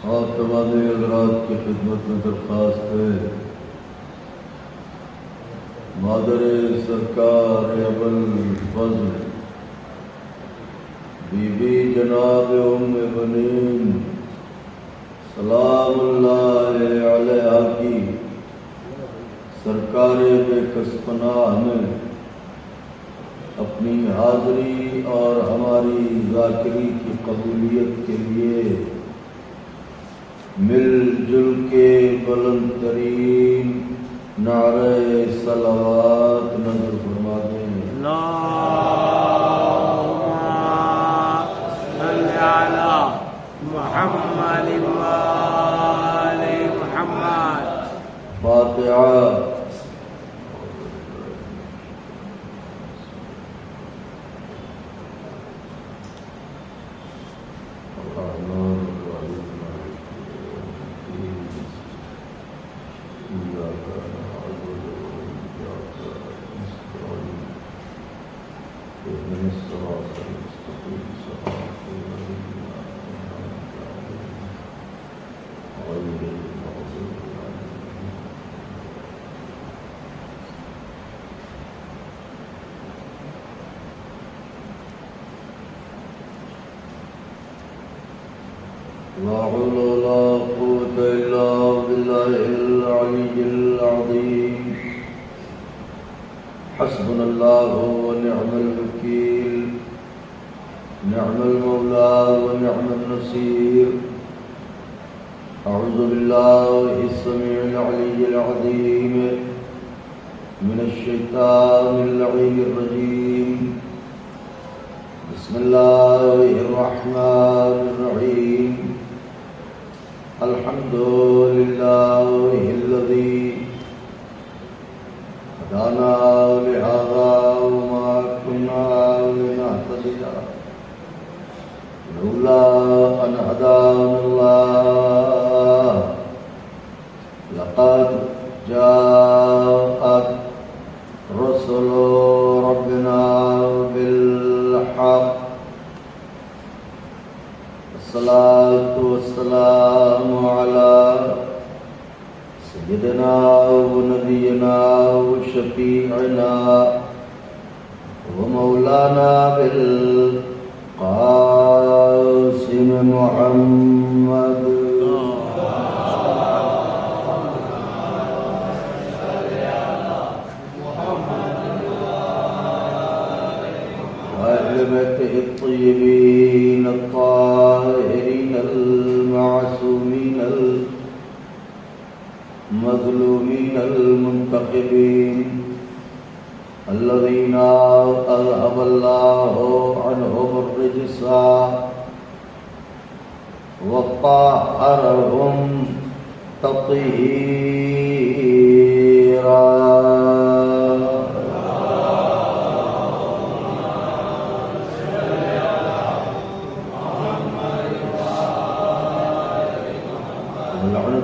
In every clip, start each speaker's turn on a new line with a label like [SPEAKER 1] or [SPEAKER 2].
[SPEAKER 1] اور تمام حضرات کی خدمت میں درخواست ہے مادر سرکار ابوالفضل بی بی جناب ام بنین سلام اللہ علیہا کی سرکار بے کس پناہ میں اپنی حاضری اور ہماری ذاکری کی قبولیت کے لیے مل جل کے بلند ترین نعرہ صلوات نظر فرما دیں۔
[SPEAKER 2] اللہم صلی علی محمد وآل محمد۔
[SPEAKER 1] فاتحہ۔ لا حول ولا قوة إلا بالله العلي العظيم حسبنا الله ونعم الوكيل نعم المولى ونعم النصير أعوذ بالله السميع العلي العظيم من الشيطان اللعين الرجيم بسم الله الرحمن الرحيم الحمد لله الذي هدانا لهذا وما كنا لنهتدي لولا أن هدانا الله لقد جاءت رسل ربنا بالحق الصلاة والسلام على سيدنا ونبينا وشفيعنا ومولانا بالقاسم محمد وأهل بيته الطيبين الطاهرين المعصومين المظلومين المنتخبين الذين أذهب الله عنهم الرجس وطهرهم تطهيرا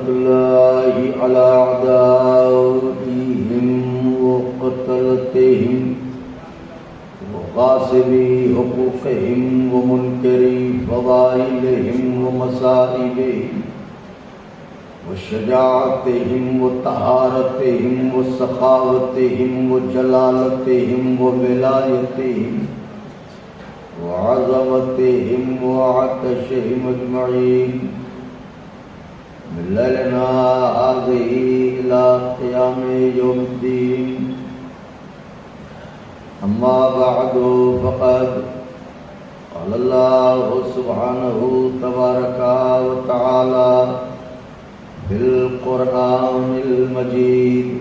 [SPEAKER 1] الله على أعدائهم وقتلتهم وغاصبي حقوقهم ومنكري فضائلهم ومصائبهم وشجاعتهم وطهارتهم وسخاوتهم وجلالتهم وولايتهم وعظمتهم وعطشهم أجمعين من ليلنا هذه إلى قيام يوم الدين أما بعد فقد قال الله سبحانه تبارك وتعالى في القرآن المجيد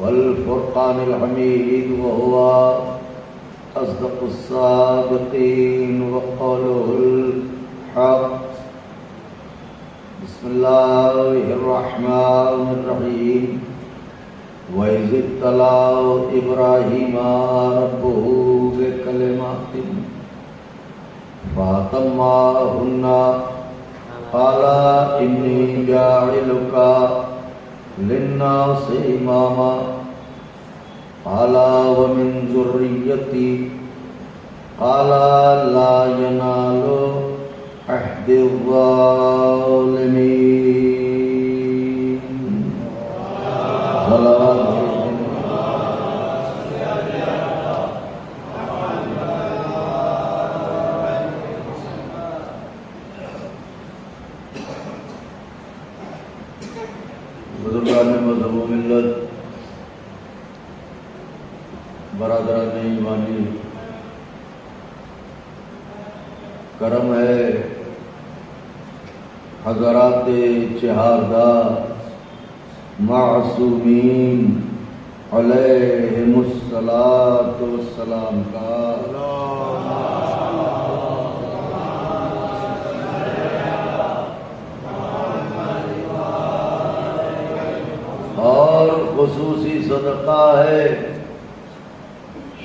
[SPEAKER 1] والفرقان الحميد وهو أصدق الصادقين وقوله الحق بسم الله الرحمن الرحيم وإذ ابتلى إبراهيم ربه بكلمات فأتمهن قال إني جاعلك للناس إماما قال ومن ذريتي قال لا ينال عهد الظالمين صلوات بزرگان مذہب و ملت، برادران ایمانی، کرم ہے حضرات چہاردار معصومین علیہم الصلاۃ والسلام کا اور خصوصی صدقہ ہے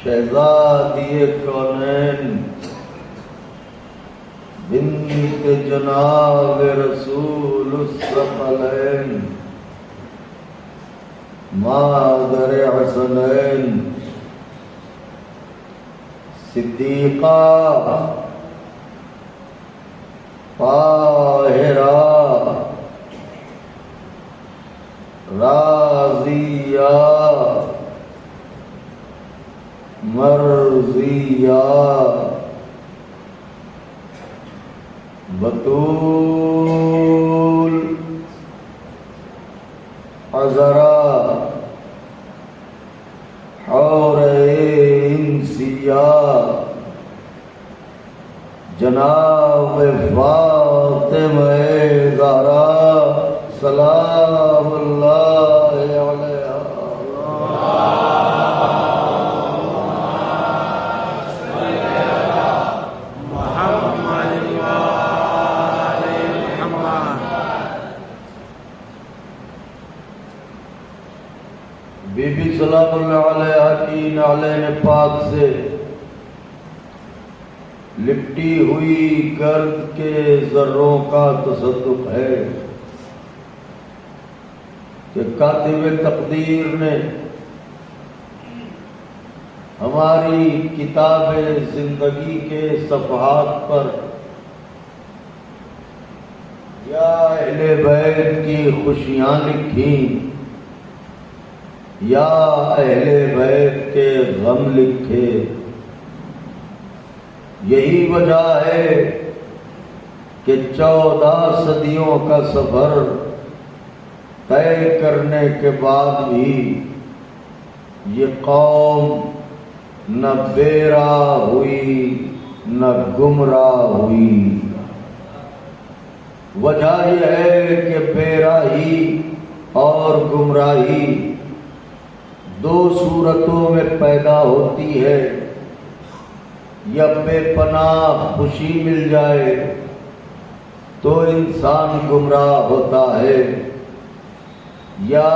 [SPEAKER 1] شہزادی کونین بنت جناب رسول الثقلین مادر حسنین صدیقہ طاہرہ راضیہ مرضیہ بطول عذرا حور انسیہ جناب فاطمہ زہرا سلام اللہ علیہا بی بی سلام اللہ علیہ کی نعلین پاک سے لپٹی ہوئی گرد کے ذروں کا تصدق ہے کہ کاتب تقدیر نے ہماری کتاب زندگی کے صفحات پر یا اہل بیت کی خوشیاں لکھی یا اہل بیت کے غم لکھے. یہی وجہ ہے کہ 14 صدیوں کا سفر طے کرنے کے بعد بھی یہ قوم نہ بے راہ ہوئی نہ گمراہ ہوئی. وجہ یہ ہے کہ بے راہی اور گمراہی دو صورتوں میں پیدا ہوتی ہے. یا بے پناہ خوشی مل جائے تو انسان گمراہ ہوتا ہے، یا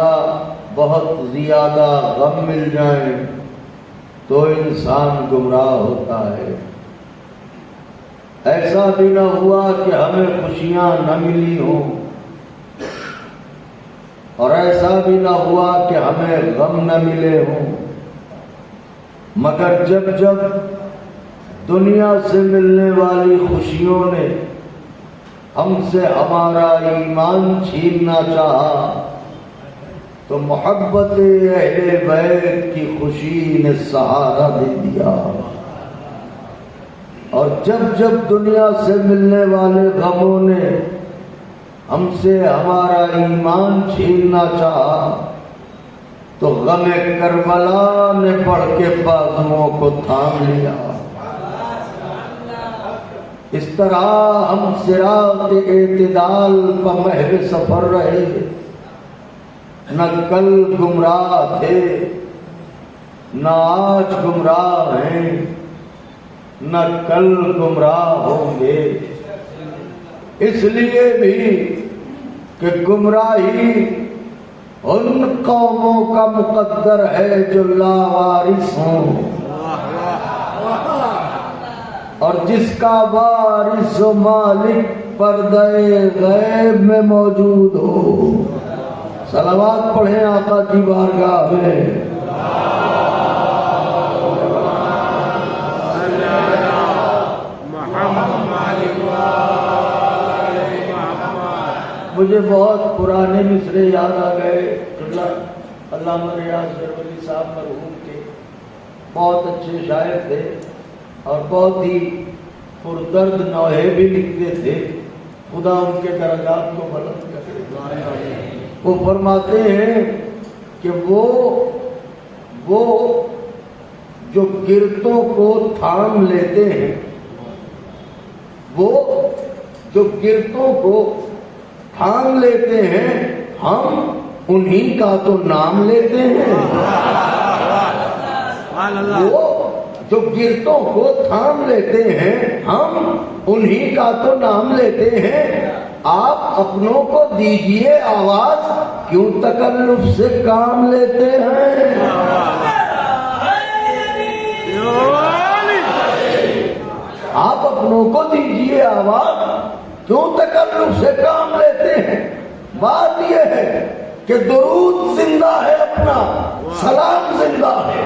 [SPEAKER 1] بہت زیادہ غم مل جائیں تو انسان گمراہ ہوتا ہے. ایسا بھی نہ ہوا کہ ہمیں خوشیاں نہ ملی ہوں، اور ایسا بھی نہ ہوا کہ ہمیں غم نہ ملے ہوں، مگر جب جب دنیا سے ملنے والی خوشیوں نے ہم سے ہمارا ایمان چھیننا چاہا تو محبت اہل بیت کی خوشی نے سہارا دے دیا، اور جب جب دنیا سے ملنے والے غموں نے ہم سے ہمارا ایمان چھیننا چاہا تو غم کربلا نے پڑھ کے بازوؤں کو تھام لیا. اس طرح ہم صراط اعتدال پر محو سفر رہے، نہ کل گمراہ تھے نہ آج گمراہ ہیں نہ کل گمراہ ہوں گے. اس لیے بھی کہ گمراہی ان قوموں کا مقدر ہے جو لاوارث ہوں، اور جس کا وارث و مالک پردہ غیب میں موجود ہو. صلوات پڑھیں آقا کی بارگاہ میں. مجھے بہت پرانے مصرے یاد آ گئے. علامہ ریاض سروری صاحب مرحوم کے بہت اچھے شاعر تھے اور بہت ہی پردرد نوحے بھی لکھتے تھے. خدا ان کے درجات کو بلند کرے. وہ فرماتے ہیں کہ وہ جو گرتوں کو تھام لیتے ہیں، وہ جو گرتوں کو تھام لیتے ہیں، ہم انہی کا تو نام لیتے ہیں. وہ جو گرتوں کو تھام لیتے ہیں، ہم انہی کا تو نام لیتے ہیں. آپ اپنوں کو دیجئے آواز، کیوں تکلف سے کام لیتے ہیں. آپ اپنوں کو دیجئے آواز، کیوں تکلف سے کام لیتے ہیں. بات یہ ہے کہ درود زندہ ہے اپنا، سلام زندہ ہے.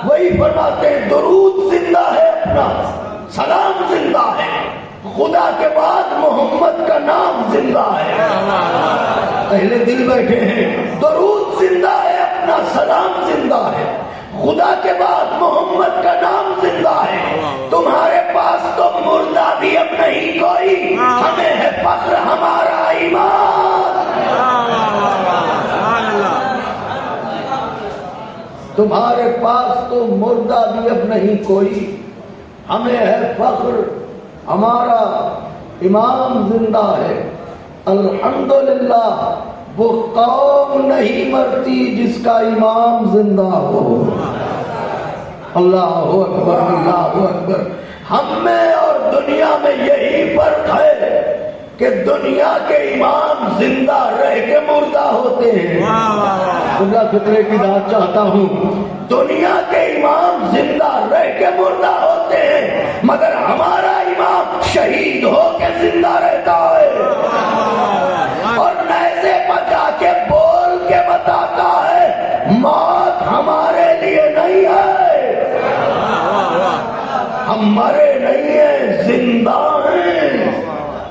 [SPEAKER 1] وہی فرماتے ہیں درود زندہ ہے اپنا، سلام زندہ ہے. خدا کے بعد محمد کا نام زندہ ہے. اہل دل بیٹھے ہیں. درود زندہ ہے اپنا، سلام زندہ ہے. خدا کے بعد محمد کا نام زندہ ہے. تمہارے پاس تو مردہ بھی اب نہیں کوئی، ہمیں ہے فخر ہمارا ایمان. تمہارے پاس تو مردہ بھی اب نہیں کوئی، ہمیں ہے فخر ہمارا امام زندہ ہے. الحمدللہ وہ قوم نہیں مرتی جس کا امام زندہ ہو. اللہ اکبر، اللہ اکبر. ہم میں اور دنیا میں یہی فرق ہے کہ دنیا کے امام زندہ رہ کے مردہ ہوتے ہیں. اللہ فطرے کی داد چاہتا ہوں. دنیا کے امام زندہ رہ کے مردہ ہوتے ہیں، مگر ہمارا امام شہید ہو کے زندہ رہتا ہے اور نیزے بجا کے بول کے بتاتا ہے موت ہمارے لیے نہیں ہے، ہم مرے نہیں ہیں، زندہ ہیں.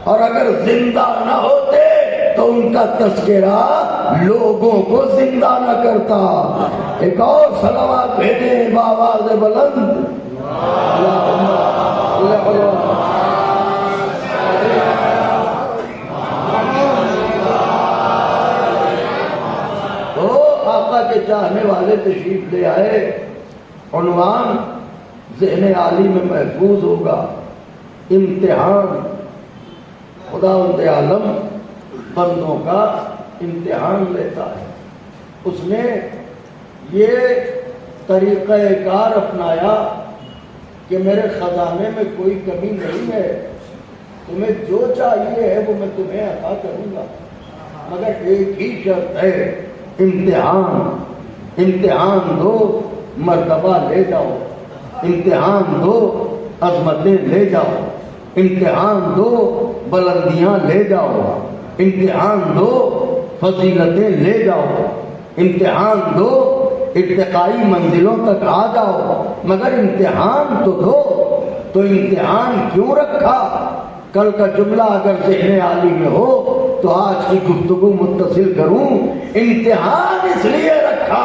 [SPEAKER 1] اور اگر زندہ نہ ہوتے تو ان کا تذکرہ لوگوں کو زندہ نہ کرتا. ایک اور صلوات بھیجیں بآواز بلند. تو آقا کے چاہنے والے تشریف لے آئے. عنوان ذہن عالی میں محفوظ ہوگا، امتحان. خداوند عالم بندوں کا امتحان لیتا ہے. اس نے یہ طریقہ کار اپنایا کہ میرے خزانے میں کوئی کمی نہیں ہے، تمہیں جو چاہیے ہے وہ میں تمہیں عطا کروں گا، مگر ایک ہی شرط ہے، امتحان. امتحان دو، مرتبہ لے جاؤ. امتحان دو، عظمتیں لے جاؤ. امتحان دو، بلندیاں لے جاؤ. امتحان دو، فضیلتیں لے جاؤ. امتحان دو، ارتقائی منزلوں تک آ جاؤ، مگر امتحان تو دو. تو امتحان کیوں رکھا؟ کل کا جملہ اگر ذہن عالی میں ہو تو آج کی گفتگو متصل کروں. امتحان اس لیے رکھا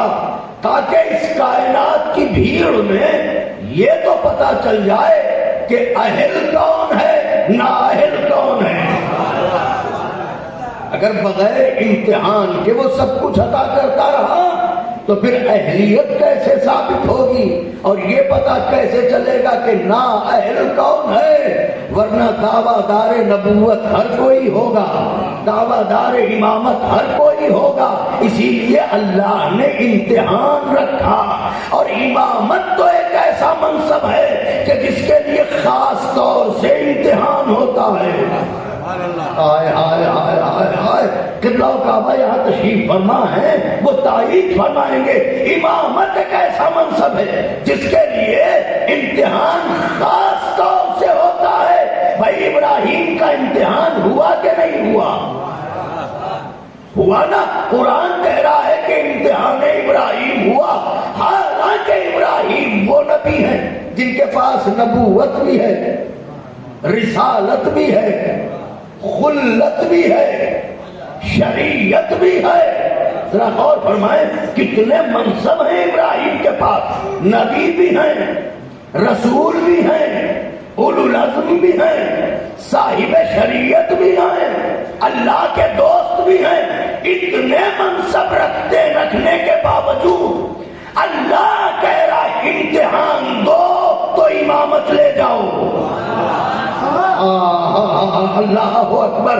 [SPEAKER 1] تاکہ اس کائنات کی بھیڑ میں یہ تو پتا چل جائے کہ اہل کون ہے، نااہل کون ہے. اگر بغیر امتحان کے وہ سب کچھ عطا کرتا رہا تو پھر اہلیت کیسے ثابت ہوگی اور یہ پتا کیسے چلے گا کہ نااہل کون ہے. ورنہ دعویٰ دار نبوت ہر کوئی ہوگا، دعویٰ دار امامت ہر کوئی ہوگا. اسی لیے اللہ نے امتحان رکھا. اور امامت تو ایک ایسا منصب ہے کہ جس کے لیے خاص طور سے امتحان ہوتا ہے. آئے آئے آئے آئے آئے. قبلہ و کعبہ یہاں تشریف فرما ہے، وہ تائید فرمائیں گے. امامت ایک ایسا منصب ہے جس کے لیے امتحان خاص طور سے ہوتا ہے. بھائی ابراہیم کا امتحان ہوا کہ نہیں ہوا؟ ہوا نا. قرآن کہہ رہا ہے کہ امتحان ابراہیم ہوا. حالانکہ ابراہیم وہ نبی ہیں جن کے پاس نبوت بھی ہے، رسالت بھی ہے، خلت بھی ہے، شریعت بھی ہے۔ ذرا غور فرمائیں کتنے منصب ہیں ابراہیم کے پاس، نبی بھی ہیں، رسول بھی ہیں، اولو العزم بھی ہیں، صاحب شریعت بھی ہیں، اللہ کے دوست بھی ہیں۔ اتنے منصب رکھنے کے باوجود اللہ کہہ رہا امتحان دو تو امامت لے جاؤ۔ اللہ اکبر۔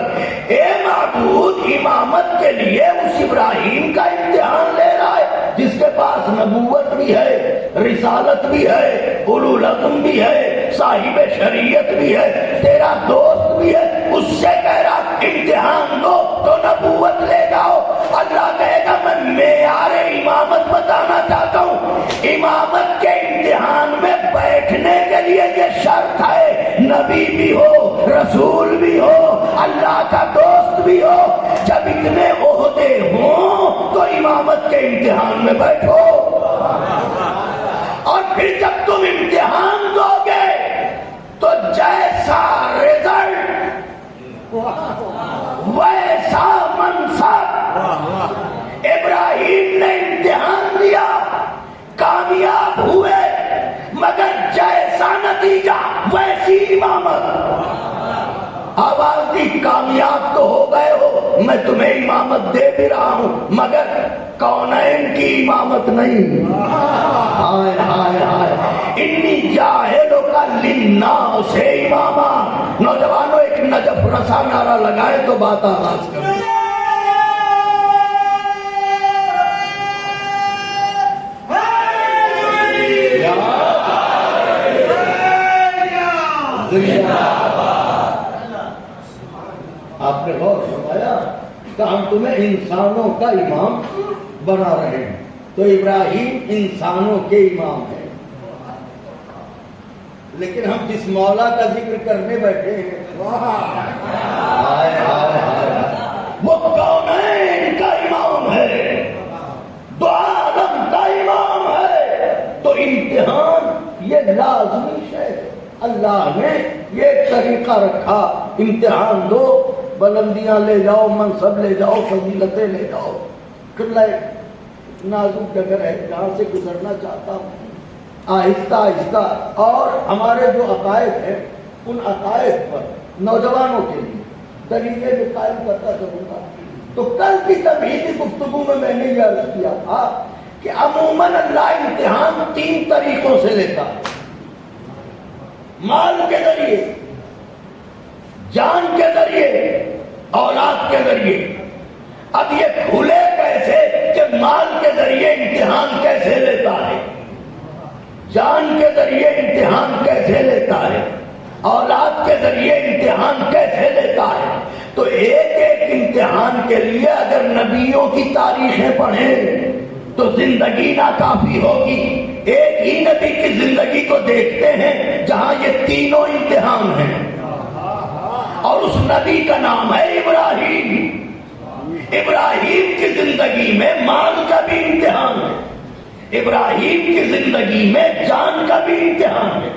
[SPEAKER 1] اے معبود، امامت کے لیے اس ابراہیم کا امتحان لے رہا ہے جس کے پاس نبوت بھی ہے، رسالت بھی ہے، اولو العزم بھی ہے، صاحب شریعت بھی ہے، تیرا دوست بھی ہے، اس سے کہہ رہا امتحان دو تو نبوت لے جاؤ۔ اللہ کہے گا میں معیار امامت بتانا چاہتا ہوں، امامت کے امتحان میں بیٹھنے کے لیے یہ شرط ہے نبی بھی ہو، رسول بھی ہو، اللہ کا دوست بھی ہو۔ جب اتنے عہدے ہوں تو امامت کے امتحان میں بیٹھو، اور پھر جب تم امتحان دو گے تو جیسا رزلٹ ویسا منصب۔ ابراہیم نے امتحان دیا، کامیاب ہوئے، مگر جیسا نتیجہ ویسی امامت۔ آواز دی کامیاب تو ہو گئے ہو، میں تمہیں امامت دے بھی رہا ہوں، مگر کونین کی امامت نہیں۔ ہائے ہائے ہائے، انی جاہلوں کا للناس اماما۔ نوجوانوں ایک نجف رسا نعرہ لگائے تو بات آغاز کریں۔ آپ نے غور فرمایا کہ ہم تمہیں انسانوں کا امام بنا رہے ہیں، تو ابراہیم انسانوں کے امام ہیں، لیکن ہم جس مولا کا ذکر کرنے بیٹھے ہیں ہائے ہائے ہائے، وہ کونین کا امام ہے، دو عالم کا امام ہے۔ تو امتحان یہ لازمی شے ہے، اللہ نے یہ طریقہ رکھا، امتحان دو، بلندیاں لے جاؤ، منصب لے جاؤ، فضیلتیں لے جاؤ۔ قلعہ نازک جگہ ہے جہاں سے گزرنا چاہتا ہوں آہستہ آہستہ، اور ہمارے جو عقائد ہیں ان عقائد پر نوجوانوں کے لیے دلیلیں بھی قائم کرتا چلوں گا۔ تو کل کی تمہیدی گفتگو میں نے یہ عرض کیا تھا کہ عموماً اللہ امتحان 3 طریقوں سے لیتا ہے، مال کے ذریعے، جان کے ذریعے، اولاد کے ذریعے۔ اب یہ کھلے کیسے کہ مال کے ذریعے امتحان کیسے لیتا ہے، جان کے ذریعے امتحان کیسے لیتا ہے، اولاد کے ذریعے امتحان کیسے لیتا ہے۔ تو ایک ایک امتحان کے لیے اگر نبیوں کی تاریخیں پڑھیں تو زندگی ناکافی ہوگی۔ ایک ہی نبی کی زندگی کو دیکھتے ہیں جہاں یہ تینوں امتحان ہیں، اور اس نبی کا نام ہے ابراہیم۔ ابراہیم کی زندگی میں مال کا بھی امتحان ہے، ابراہیم کی زندگی میں جان کا بھی امتحان ہے،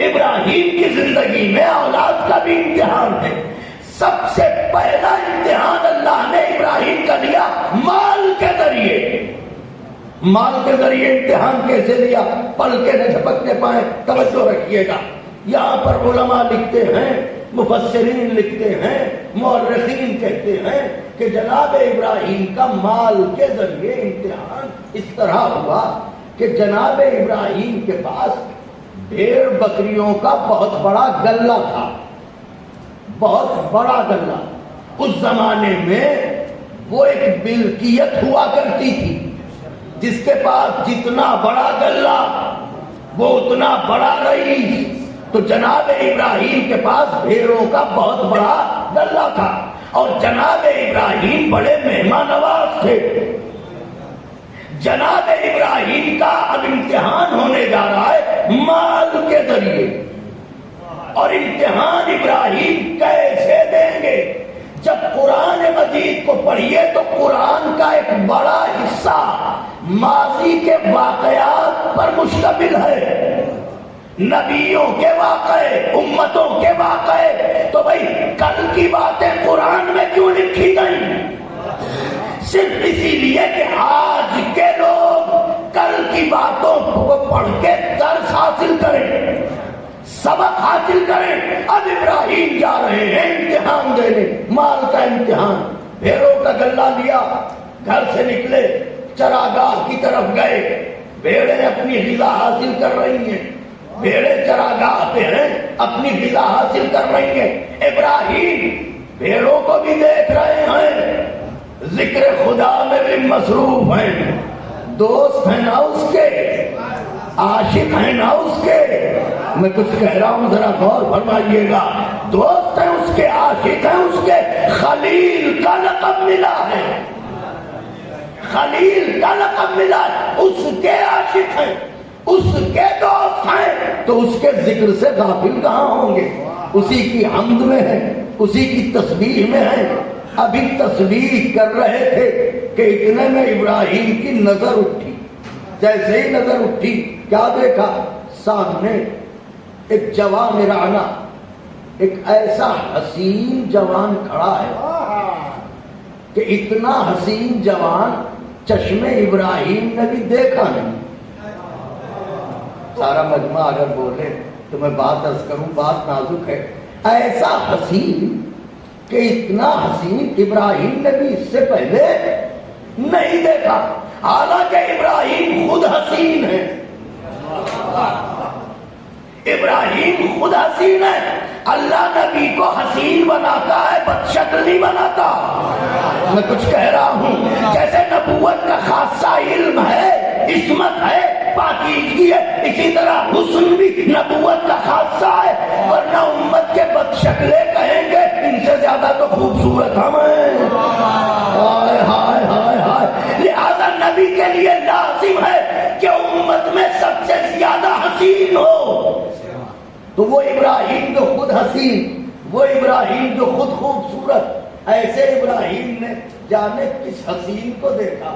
[SPEAKER 1] ابراہیم کی زندگی میں اولاد کا بھی امتحان ہے۔ سب سے پہلا امتحان اللہ نے ابراہیم کا لیا مال کے ذریعے۔ مال کے ذریعے امتحان کیسے لیا؟ پل کے نہ جھپکنے پائیں، توجہ رکھیے گا۔ یہاں پر علماء لکھتے ہیں، مفسرین لکھتے ہیں، مورخین کہتے ہیں کہ جناب ابراہیم کا مال کے ذریعے امتحان اس طرح ہوا کہ جناب ابراہیم کے پاس بھیڑ بکریوں کا بہت بڑا غلہ تھا، بہت بڑا غلہ۔ اس زمانے میں وہ ایک ملکیت ہوا کرتی تھی، جس کے پاس جتنا بڑا غلہ وہ اتنا بڑا رئیس۔ تو جناب ابراہیم کے پاس بھیڑوں کا بہت بڑا غلہ تھا، اور جناب ابراہیم بڑے مہمان نواز تھے۔ جناب ابراہیم کا اب امتحان ہونے جا رہا ہے مال کے ذریعے، اور امتحان ابراہیم کیسے دیں گے؟ جب قرآن مجید کو پڑھیے تو قرآن کا ایک بڑا حصہ ماضی کے واقعات پر مشتمل ہے، نبیوں کے واقعے، امتوں کے واقعے، تو بھائی کل کی باتیں قرآن میں کیوں لکھی گئی؟ صرف اسی لیے کہ آج کے لوگ کل کی باتوں کو پڑھ کے درس حاصل کریں، سبق حاصل کریں۔ اب ابراہیم جا رہے ہیں امتحان دینے، مال کا امتحان، بھیڑوں کا گلہ لیا، گھر سے نکلے، چراگاہ کی طرف گئے، بھیڑیں اپنی غذا حاصل کر رہی ہیں، بھیڑیں چراگاہ پہ ہیں، اپنی غذا حاصل کر رہی ہیں۔ ابراہیم بھیڑوں کو بھی دیکھ رہے ہیں، ذکر خدا میں بھی مصروف ہیں، دوست ہیں نا اس کے، عاشق ہیں نا اس کے۔ میں کچھ کہہ رہا ہوں ذرا غور فرمائیے گا، دوست ہیں اس کے، عاشق ہیں اس کے، خلیل کا لقب ملا ہے، خلیل کا لقب ملا ہے، اس کے عاشق ہیں، اس کے دوست ہیں، تو اس کے ذکر سے غافل کہاں ہوں گے؟ اسی کی حمد میں ہے، اسی کی تسبیح میں ہے۔ ابھی تسبیح کر رہے تھے کہ اتنے میں ابراہیم کی نظر اٹھی، جیسے ہی نظر اٹھی کیا دیکھا؟ سامنے ایک جوان رانا، ایک ایسا حسین جوان کھڑا ہے کہ اتنا حسین جوان چشم ابراہیم نے بھی دیکھا نہیں۔ سارا مجمع اگر بولے تو میں بات عرض کروں، بات نازک ہے، ایسا حسین کہ اتنا حسین ابراہیم نے بھی اس سے پہلے نہیں دیکھا، حالانکہ ابراہیم خود حسین ہے، ابراہیم خود حسین ہے۔ اللہ نبی کو حسین بناتا ہے، بدشکل نہیں بناتا۔ میں کچھ کہہ رہا ہوں، جیسے نبوت کا خاصہ علم ہے، عصمت ہے، پاکیزگی ہے، اسی طرح حسن بھی نبوت کا خاصہ ہے، ورنہ امت کے بدشکلے کہیں گے ان سے زیادہ تو خوبصورت ہم ہیں۔ ہائے ہائے ہائے ہائے، لہذا نبی کے لیے لازم ہے کہ امت میں سب سے زیادہ حسین ہو۔ تو وہ ابراہیم جو خود حسین، وہ ابراہیم جو خود خوبصورت، ایسے ابراہیم نے جانے کس حسین کو دیکھا،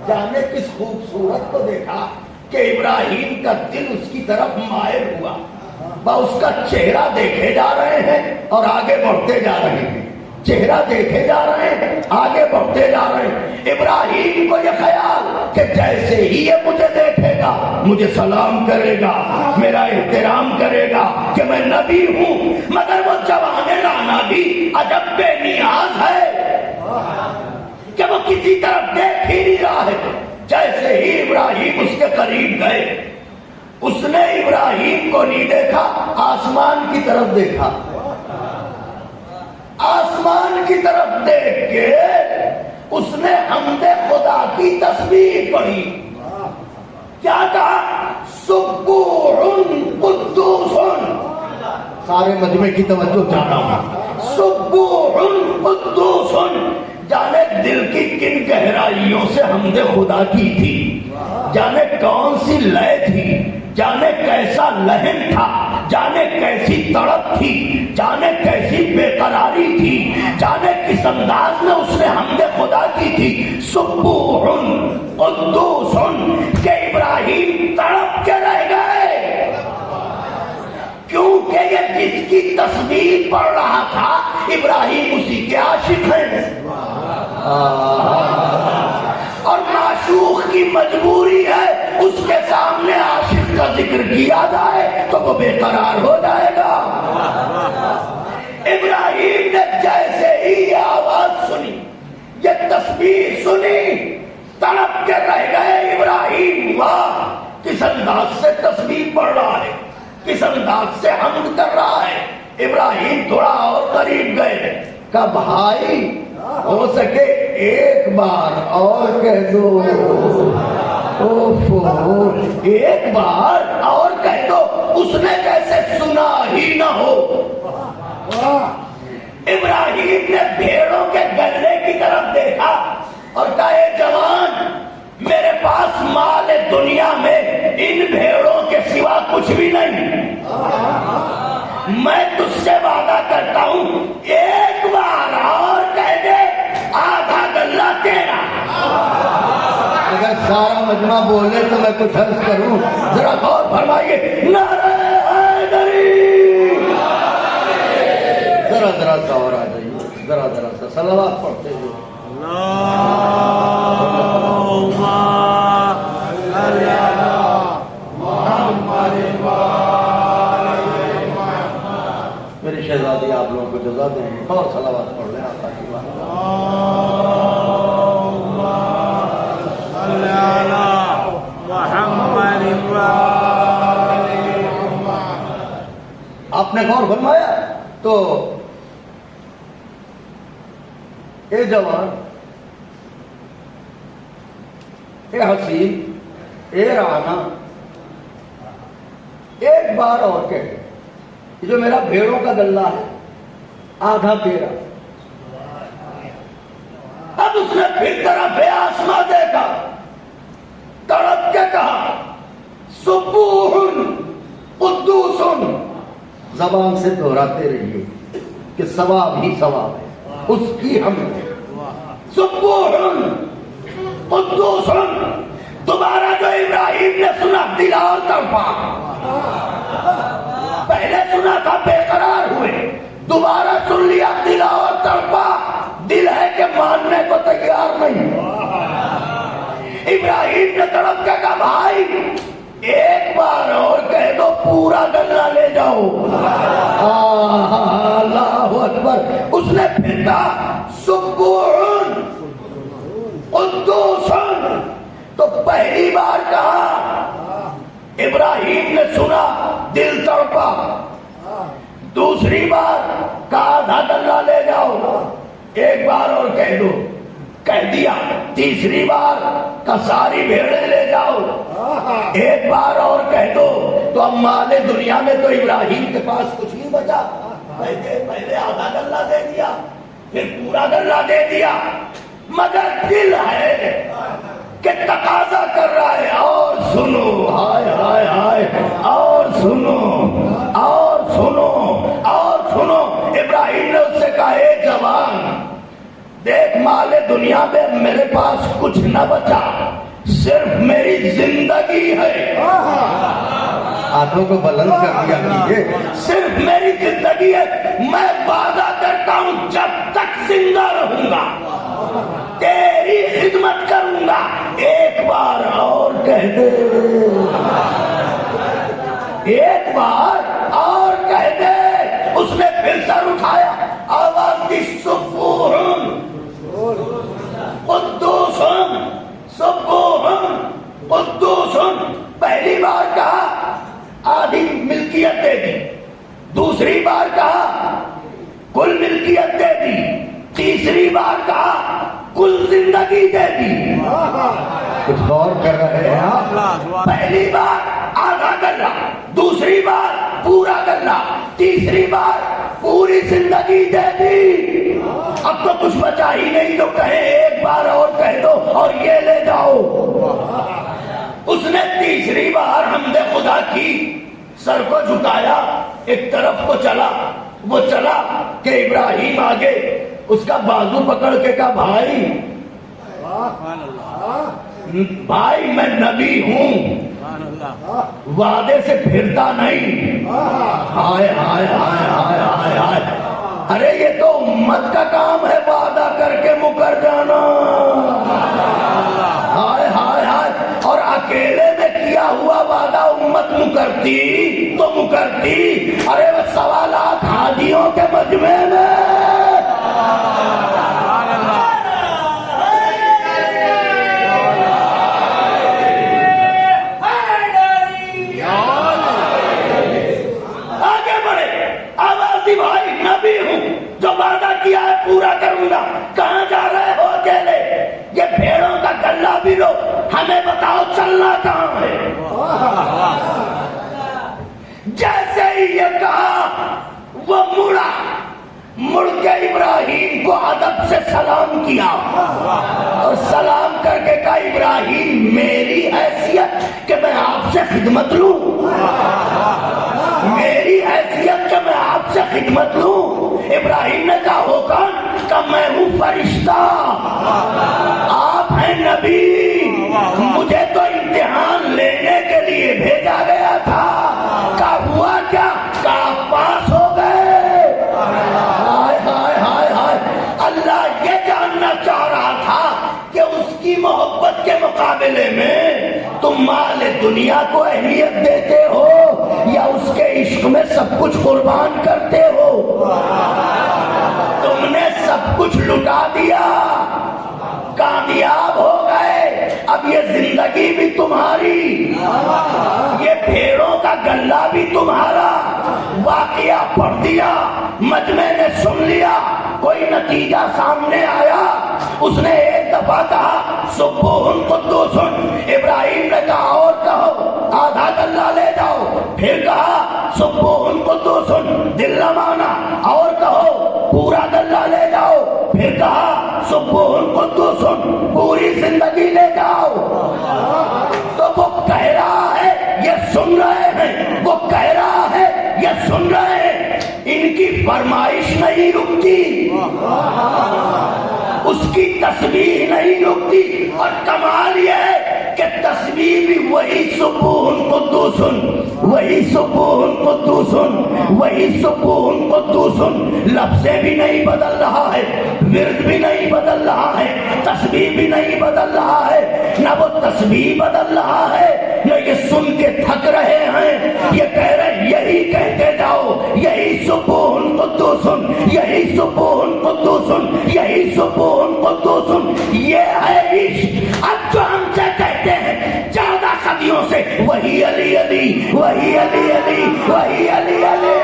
[SPEAKER 1] جانے کس خوبصورت کو دیکھا کہ ابراہیم کا دل اس کی طرف مائل ہوا، اس کا چہرہ دیکھے جا رہے ہیں اور آگے بڑھتے جا رہے ہیں، چہرہ دیکھے جا رہے ہیں، آگے بڑھتے جا رہے ہیں۔ ابراہیم کو یہ خیال کہ جیسے ہی یہ مجھے دیکھے گا مجھے سلام کرے گا، میرا احترام کرے گا کہ میں نبی ہوں، مگر وہ جوان رانا بھی عجب بے نیاز ہے کہ وہ کسی طرف دیکھ ہی نہیں رہا ہے۔ جیسے ہی ابراہیم اس کے قریب گئے، اس نے ابراہیم کو نہیں دیکھا، آسمان کی طرف دیکھا، آسمان کی طرف دیکھ کے اس نے حمد خدا کی تسبیح پڑھی۔ کیا کہا؟ سبوح قدوس، سارے مجمع کی توجہ چاہتا ہوں، سبوح قدوس، جانے دل کی کن گہرائیوں سے حمد خدا کی تھی، جانے کون سی لے تھی، جانے کیسا لہن تھا، جانے کیسی تڑپ تھی، جانے کیسی بے قراری تھی، جانے کس انداز میں اس نے حمد خدا کی تھی۔ سبوح قدوس، کہ ابراہیم تڑپ کے رہ گئے، کیونکہ یہ جس کی تسبیح پڑھ رہا تھا ابراہیم اسی کے عاشق ہیں، اور معشوق کی مجبوری ہے اس کے سامنے عاشق کا ذکر کیا جائے تو وہ بے قرار ہو جائے گا۔ ابراہیم نے جیسے ہی یہ آواز سنی، یہ تسبیح سنی، تڑپ کے رہ گئے ابراہیم۔ واہ، کس انداز سے تسبیح پڑھ رہا ہے، کس انداز سے حمد کر رہا ہے۔ ابراہیم تھوڑا اور قریب گئے، کہا بھائی ہو سکے ایک بار اور کہہ دو، ایک بار اور کہہ دو، اس نے جیسے سنا ہی نہ ہو۔ ابراہیم نے بھیڑوں کے گلے کی طرف دیکھا اور کہا اے جوان، میرے پاس مال دنیا میں ان بھیڑوں کے سوا کچھ بھی نہیں، میں تجھ سے وعدہ کرتا ہوں ایک بار اور کہہ دے آدھا گلہ تیرا۔ اگر سارا مجمع بولے تو میں کچھ عرض کروں، ذرا غور فرمائیے، نعرہ جزا دی آپ لوگوں کو جزا دیں گے. اور صلوات پڑھ لیں آقا کی بات.
[SPEAKER 2] صلی علی محمد
[SPEAKER 1] آپ نے غور فرمایا تو اے جوان، اے حسین، اے رانا، ایک بار اور کہ یہ جو میرا بھیڑوں کا گلہ ہے آدھا تیرا. اب اس نے پھر طرف آسماں دیکھا، تڑپ کے کہا سبوح قدوس. زبان سے دہراتے رہیے کہ ثواب ہی ثواب ہے، اس کی ہم سبوح قدوس. دوبارہ جو ابراہیم نے سنا دل اور تڑپا. پہلے سنا تھا بے قرار ہوئے، دوبارہ سن لیا دل اور تڑپا. دل ہے کہ ماننے کو تیار نہیں. ابراہیم نے تڑپ کے کہا بھائی ایک بار اور کہہ دو پورا گلہ لے جاؤ. اللہ اکبر. اس نے پھر کہا سبوح قدوس. تو پہلی بار کہا ابراہیم نے سنا دل تڑپا. دوسری بار کہا آدھا گلہ لے جاؤ. ایک بار اور کہہ دو، کہہ دیا. تیسری بار کا ساری بھیڑیں لے جاؤ. ایک بار اور کہہ دو. تو اب مال دنیا میں تو ابراہیم کے پاس کچھ نہیں بچا. پہلے آدھا گلہ دے دیا، پھر پورا گلہ دے دیا. مگر دل ہے کہ تقاضا کر رہا ہے اور سنو. ہائے ہائے ہائے، اور سنو اور سنو اور سنو. ابراہیم نے اس سے کہا اے جوان دیکھ مال دنیا میں میرے پاس کچھ نہ بچا، صرف میری زندگی ہے. ہاتھوں کو بلند کر دیا کیجیے. صرف میری زندگی ہے. میں وعدہ کرتا ہوں جب تک زندہ رہوں گا تیری خدمت کروں گا. ایک بار اور کہہ دے، ایک بار اور کہہ دے. اس نے پھر سر اٹھایا، آواز دی سبوح قدوس سبوح قدوس. پہلی بار کہا آدھی ملکیت دے دی، دوسری بار کہا کل ملکیت دے دی، تیسری بار کہا کل زندگی دے دی. کچھ غور کر رہے ہیں آپ؟ پہلی بار آدھا گلہ، دوسری بار پورا گلہ، تیسری بار پوری زندگی دے دی. اب تو کچھ بچا ہی نہیں تو کہیں ایک بار اور کہہ دو اور یہ لے جاؤ. اس نے تیسری بار حمد خدا کی، سر کو جھکایا، ایک طرف کو چلا. وہ چلا کہ ابراہیم آگے اس کا بازو پکڑ کے کہا بھائی میں نبی ہوں، وعدے سے پھرتا نہیں. ہائے ہائے ہائے ہائے ہائے ہائے. ارے یہ تو امت کا کام ہے وعدہ کر کے مکر جانا. ہائے ہائے ہائے. اور اکیلے میں کیا ہوا وعدہ امت مکرتی تو مکرتی. ارے وہ سوالات حاجیوں کے مجمع میں بھائی نبی ہوں، جو وعدہ کیا ہے پورا کروں گا. کہاں جا رہے ہو اکیلے؟ یہ بھیڑوں کا گلہ بھی لو، ہمیں بتاؤ چلنا کہاں ہے. جیسے ہی یہ کہا وہ مڑ کے ابراہیم کو ادب سے سلام کیا اور سلام کر کے کہا ابراہیم میری حیثیت کہ میں آپ سے خدمت لوں، میری حیثیت کہ میں آپ سے خدمت لوں. ابراہیم نے کہا ہو کون؟ کہ میں ہوں فرشتہ، آپ ہیں نبی، مجھے تو امتحان لینے کے لیے بھیجا گیا تھا. کہا ہوا کیا؟ کہا آپ پاس ہو گئے. ہائے ہائے ہائے ہائے. اللہ یہ جاننا چاہ رہا تھا کہ اس کی محبت کے مقابلے میں تم مال دنیا کو اہمیت دیتے ہو یا اس کے عشق عشق میں سب کچھ قربان کرتے ہو، تم نے سب کچھ لٹا دیا، کامیاب ہو گئے، اب یہ زندگی بھی تمہاری، یہ بھیڑوں کا گلہ بھی تمہارا۔ واقعہ پڑھ دیا، مجمع نے سن لیا، کوئی نتیجہ سامنے آیا، اس نے ایک دفعہ کہا سبوح قدوس، ابراہیم نے کہا اور کہو، آدھا گلہ لے جاؤ، پھر کہا سبوح قدوس دل نہ مانا، اور کہو پورا گلہ لے جاؤ، پھر کہا سبوح قدوس پوری زندگی لے جاؤ۔ تو وہ کہہ رہا ہے یہ سن رہے ہیں، وہ کہہ رہا ہے یہ سن رہے ہیں، ان کی فرمائش نہیں رکتی، اس کی تسبیح نہیں رکتی، اور کمال یہ ہے کہ تسبیح بھی وہی سبوح قدوس، وہی سبوح قدوس، وہی سبوح قدوس، لفظیں بھی نہیں بدل رہا ہے، ورد بھی نہیں بدل رہا ہے، تسبیح بھی نہیں بدل رہا ہے، نہ وہ تسبیح بدل رہا ہے، نہ یہ سن کے تھک رہے ہیں، یہ کہہ رہے یہی کہتے جاؤ، یہی سبوح قدوس، یہی سبوح قدوس، یہی سبوح قدوس، یہ ہے عشق۔ اب جو ہم سے کہتے ہیں 14 صدیوں سے وہی علی علی، وہی علی علی، وہی علی علی،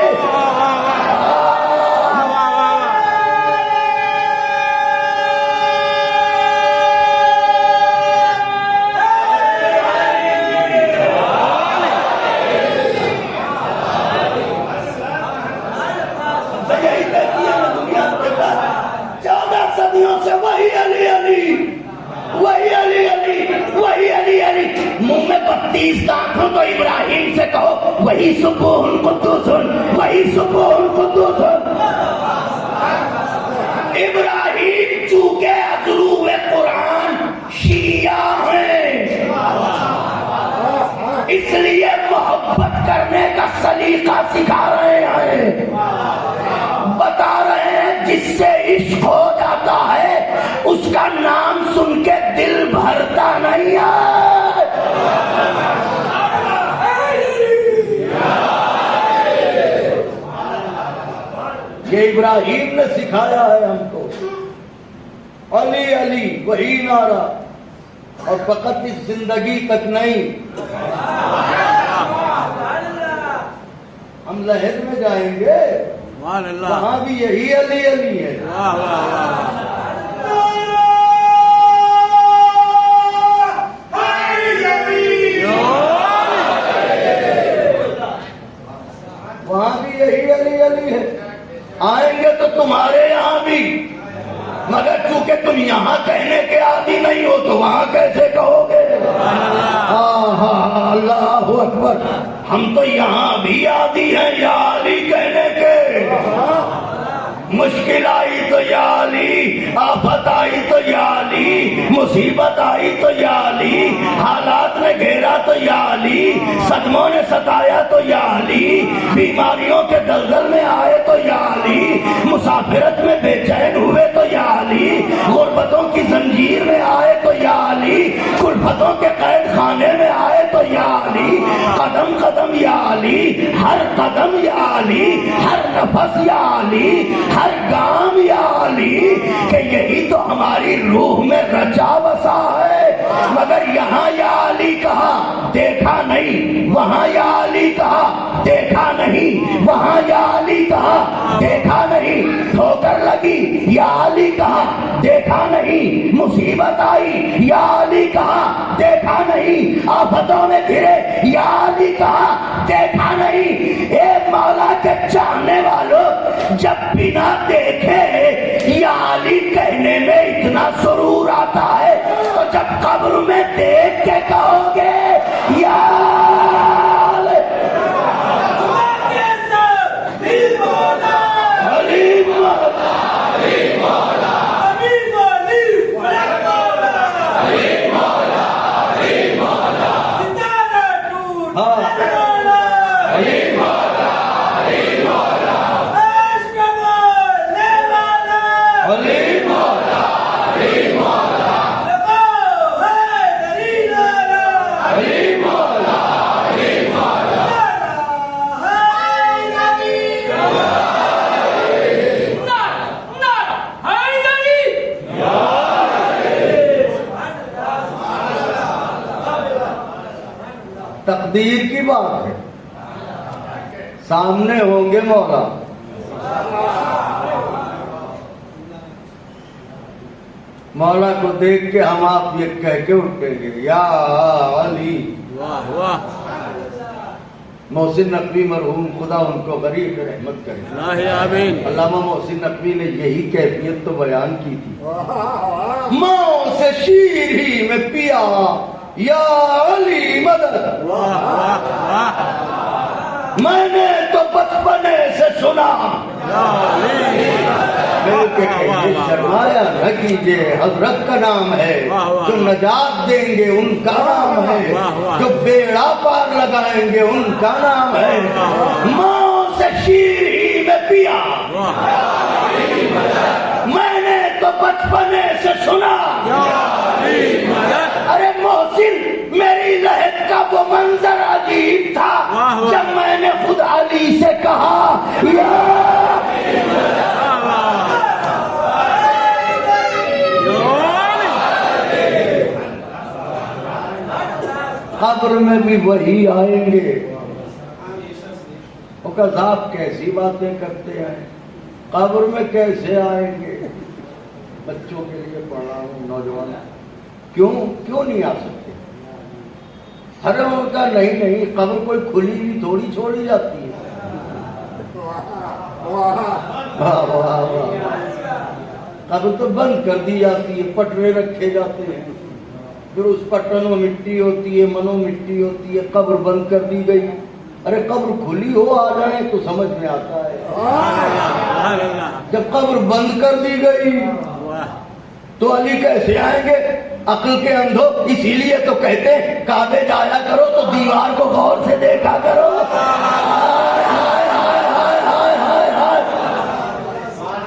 [SPEAKER 1] وہی علی علی، وہی علی علی، وہی علی علی، منہ میں 32 دانت ہو تو ابراہیم سے کہو وہی سبوح قدوس، وہی سبوح قدوس۔ ابراہیم چونکہ ازرو قرآن شیعہ ہیں، اس لیے محبت کرنے کا سلیقہ سکھا رہے ہیں، بتا رہے ہیں جس سے عشق ہو جاتا ہے اس کا نام سن کے دل بھرتا نہیں ہے۔ یہ ابراہیم نے سکھایا ہے ہم کو، علی علی وہی نعرہ، اور فقط اس زندگی تک نہیں، ہم لہر میں جائیں گے وہاں بھی یہی علی علی ہے۔ وہاں بھی یہی علی علی ہے، آئیں گے تو تمہارے یہاں بھی، مگر چونکہ تم یہاں کہنے کے عادی نہیں ہو تو وہاں کیسے کہو گے؟ ہاں ہاں اللہ اکبر، ہم تو یہاں بھی عادی ہیں یا علی کہنے کے، مشکل آئی تو یا علی، آفت آئی تو یا علی، مصیبت آئی تو یا علی، حالات نے گھیرا تو یا علی، صدموں نے ستایا تو یا علی، بیماریوں کے دلدل میں آئے تو یا علی، مسافرت میں بے چین ہوئے تو یا علی، غربتوں کی زنجیر میں آئے تو یا علی، کلفتوں کے قید خانے میں آئے تو یا علی، قدم قدم یا علی، ہر قدم یا علی، ہر نفس یا علی، ہر گام یا علی، کہ یہی تو ہماری روح میں رچا بسا ہے۔ مگر یہاں یا علی کہا دیکھا نہیں، وہاں یا علی کہا دیکھا نہیں، وہاں یا علی کہا دیکھا نہیں، ٹھوکر لگی یا علی کہا دیکھا نہیں، مصیبت آئی یا علی کہا دیکھا نہیں، آفتوں میں گھرے یا علی کہا دیکھا نہیں۔ اے مولا کے چاہنے والوں، جب بنا دیکھے یا علی کہنے میں اتنا سرور آتا ہے تو جب قبر میں دیکھ کے کہو گے یا علی تقدیر کی بات ہے، سامنے ہوں گے مولا۔ مولا کو دیکھ کے ہم آپ یہ کہہ کے اٹھیں گے یا علی۔
[SPEAKER 2] واہ واہ
[SPEAKER 1] محسن نقوی مرحوم خدا ان کو غریب رحمت کرے۔
[SPEAKER 2] اللہ آمین۔
[SPEAKER 1] علامہ محسن نقوی نے یہی کیفیت تو بیان کی تھی، ماں سے شیر ہی میں پیا یا علی مدد۔
[SPEAKER 2] واہ واہ واہ
[SPEAKER 1] میں نے تو بچپنے سے سنا،
[SPEAKER 2] یا علی۔
[SPEAKER 1] شرمایا نہ کیجیے، حضرت کا نام ہے، جو نجات دیں گے ان کا نام ہے، جو بیڑا پار لگائیں گے ان کا نام ہے۔ ماں سے شیر ہی میں پیا، میں نے تو بچپنے سے سنا۔ ارے محسن میری لہد کا وہ منظر عجیب تھا جب میں نے خود علی سے کہا یا قبر میں بھی وہی آئیں گے۔ وہ کذاب کیسی باتیں کرتے ہیں، قبر میں کیسے آئیں گے؟ بچوں کے لیے پڑھ رہا ہوں، نوجوان کیوں نہیں آ سکتے؟ ہر ان کا نہیں، قبر کوئی کھلی بھی تھوڑی چھوڑی جاتی ہے۔ قبر تو بند کر دی جاتی ہے، پٹرے رکھے جاتے ہیں، پھر اس پٹن میں مٹی ہوتی ہے، منو مٹی ہوتی ہے، قبر بند کر دی گئی۔ ارے قبر کھلی ہو آ جائیں تو سمجھ میں آتا ہے، جب قبر بند کر دی گئی تو علی کیسے آئیں گے؟ عقل کے اندھو، اسی لیے تو کہتے ہیں کعبے جایا کرو تو دیوار کو غور سے دیکھا کرو۔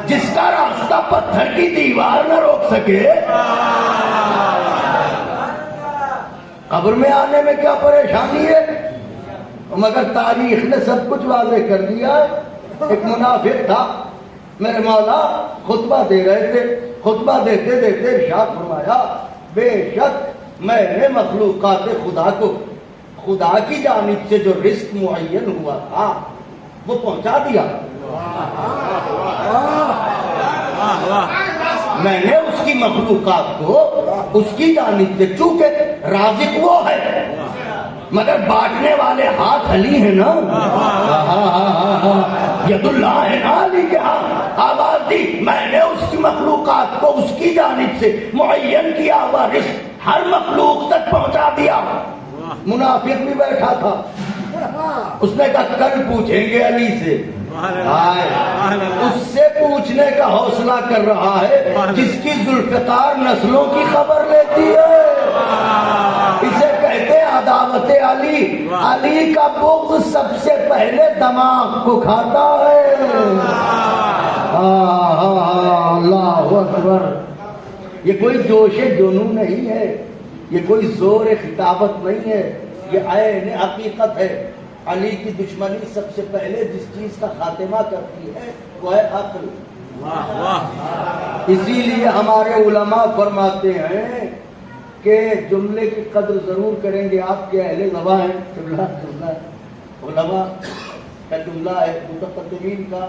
[SPEAKER 1] جس کا راستہ پتھر کی دیوار نہ روک سکے، قبر میں آنے میں کیا پریشانی ہے؟ مگر تاریخ نے سب کچھ واضح کر دیا ہے۔ ایک منافق تھا، میرے مولا خطبہ دے رہے تھے، خطبہ دیتے دیتے ارشاد فرمایا بے شک میں نے مخلوقات خدا کو خدا کی جانب سے جو رزق معین ہوا تھا وہ پہنچا دیا۔ میں نے اس کی مخلوقات کو اس کی جانب سے، چونکہ رازق وہ ہے مگر بانٹنے والے ہاتھ علی ہیں نا، ید اللہ ہے نا علی کے ہاتھ۔ آواز دی، میں نے اس کی مخلوقات کو اس کی جانب سے معین کیا ہوا رزق ہر مخلوق تک پہنچا دیا۔ منافق بھی بیٹھا تھا، اس نے کہا کل پوچھیں گے علی سے۔ اس سے پوچھنے کا حوصلہ کر رہا ہے جس کی ذوالفقار نسلوں کی خبر لیتی ہے۔ اسے کہتے ہیں عداوت علی۔ علی کا بغض سب سے پہلے دماغ کو کھاتا ہے۔ اللہ اکبر۔ یہ کوئی جوش جنون نہیں ہے، یہ کوئی زور خطابت نہیں ہے، یہ عین حقیقت ہے۔ علی کی دشمنی سب سے پہلے جس چیز کا خاتمہ کرتی ہے وہ ہے عقل۔ اسی لیے ہمارے علماء فرماتے ہیں کہ جملے کی قدر ضرور کریں گے، آپ کے اہل زبان ہیں، جملہ علماء کا جملہ ہے متقدمین کا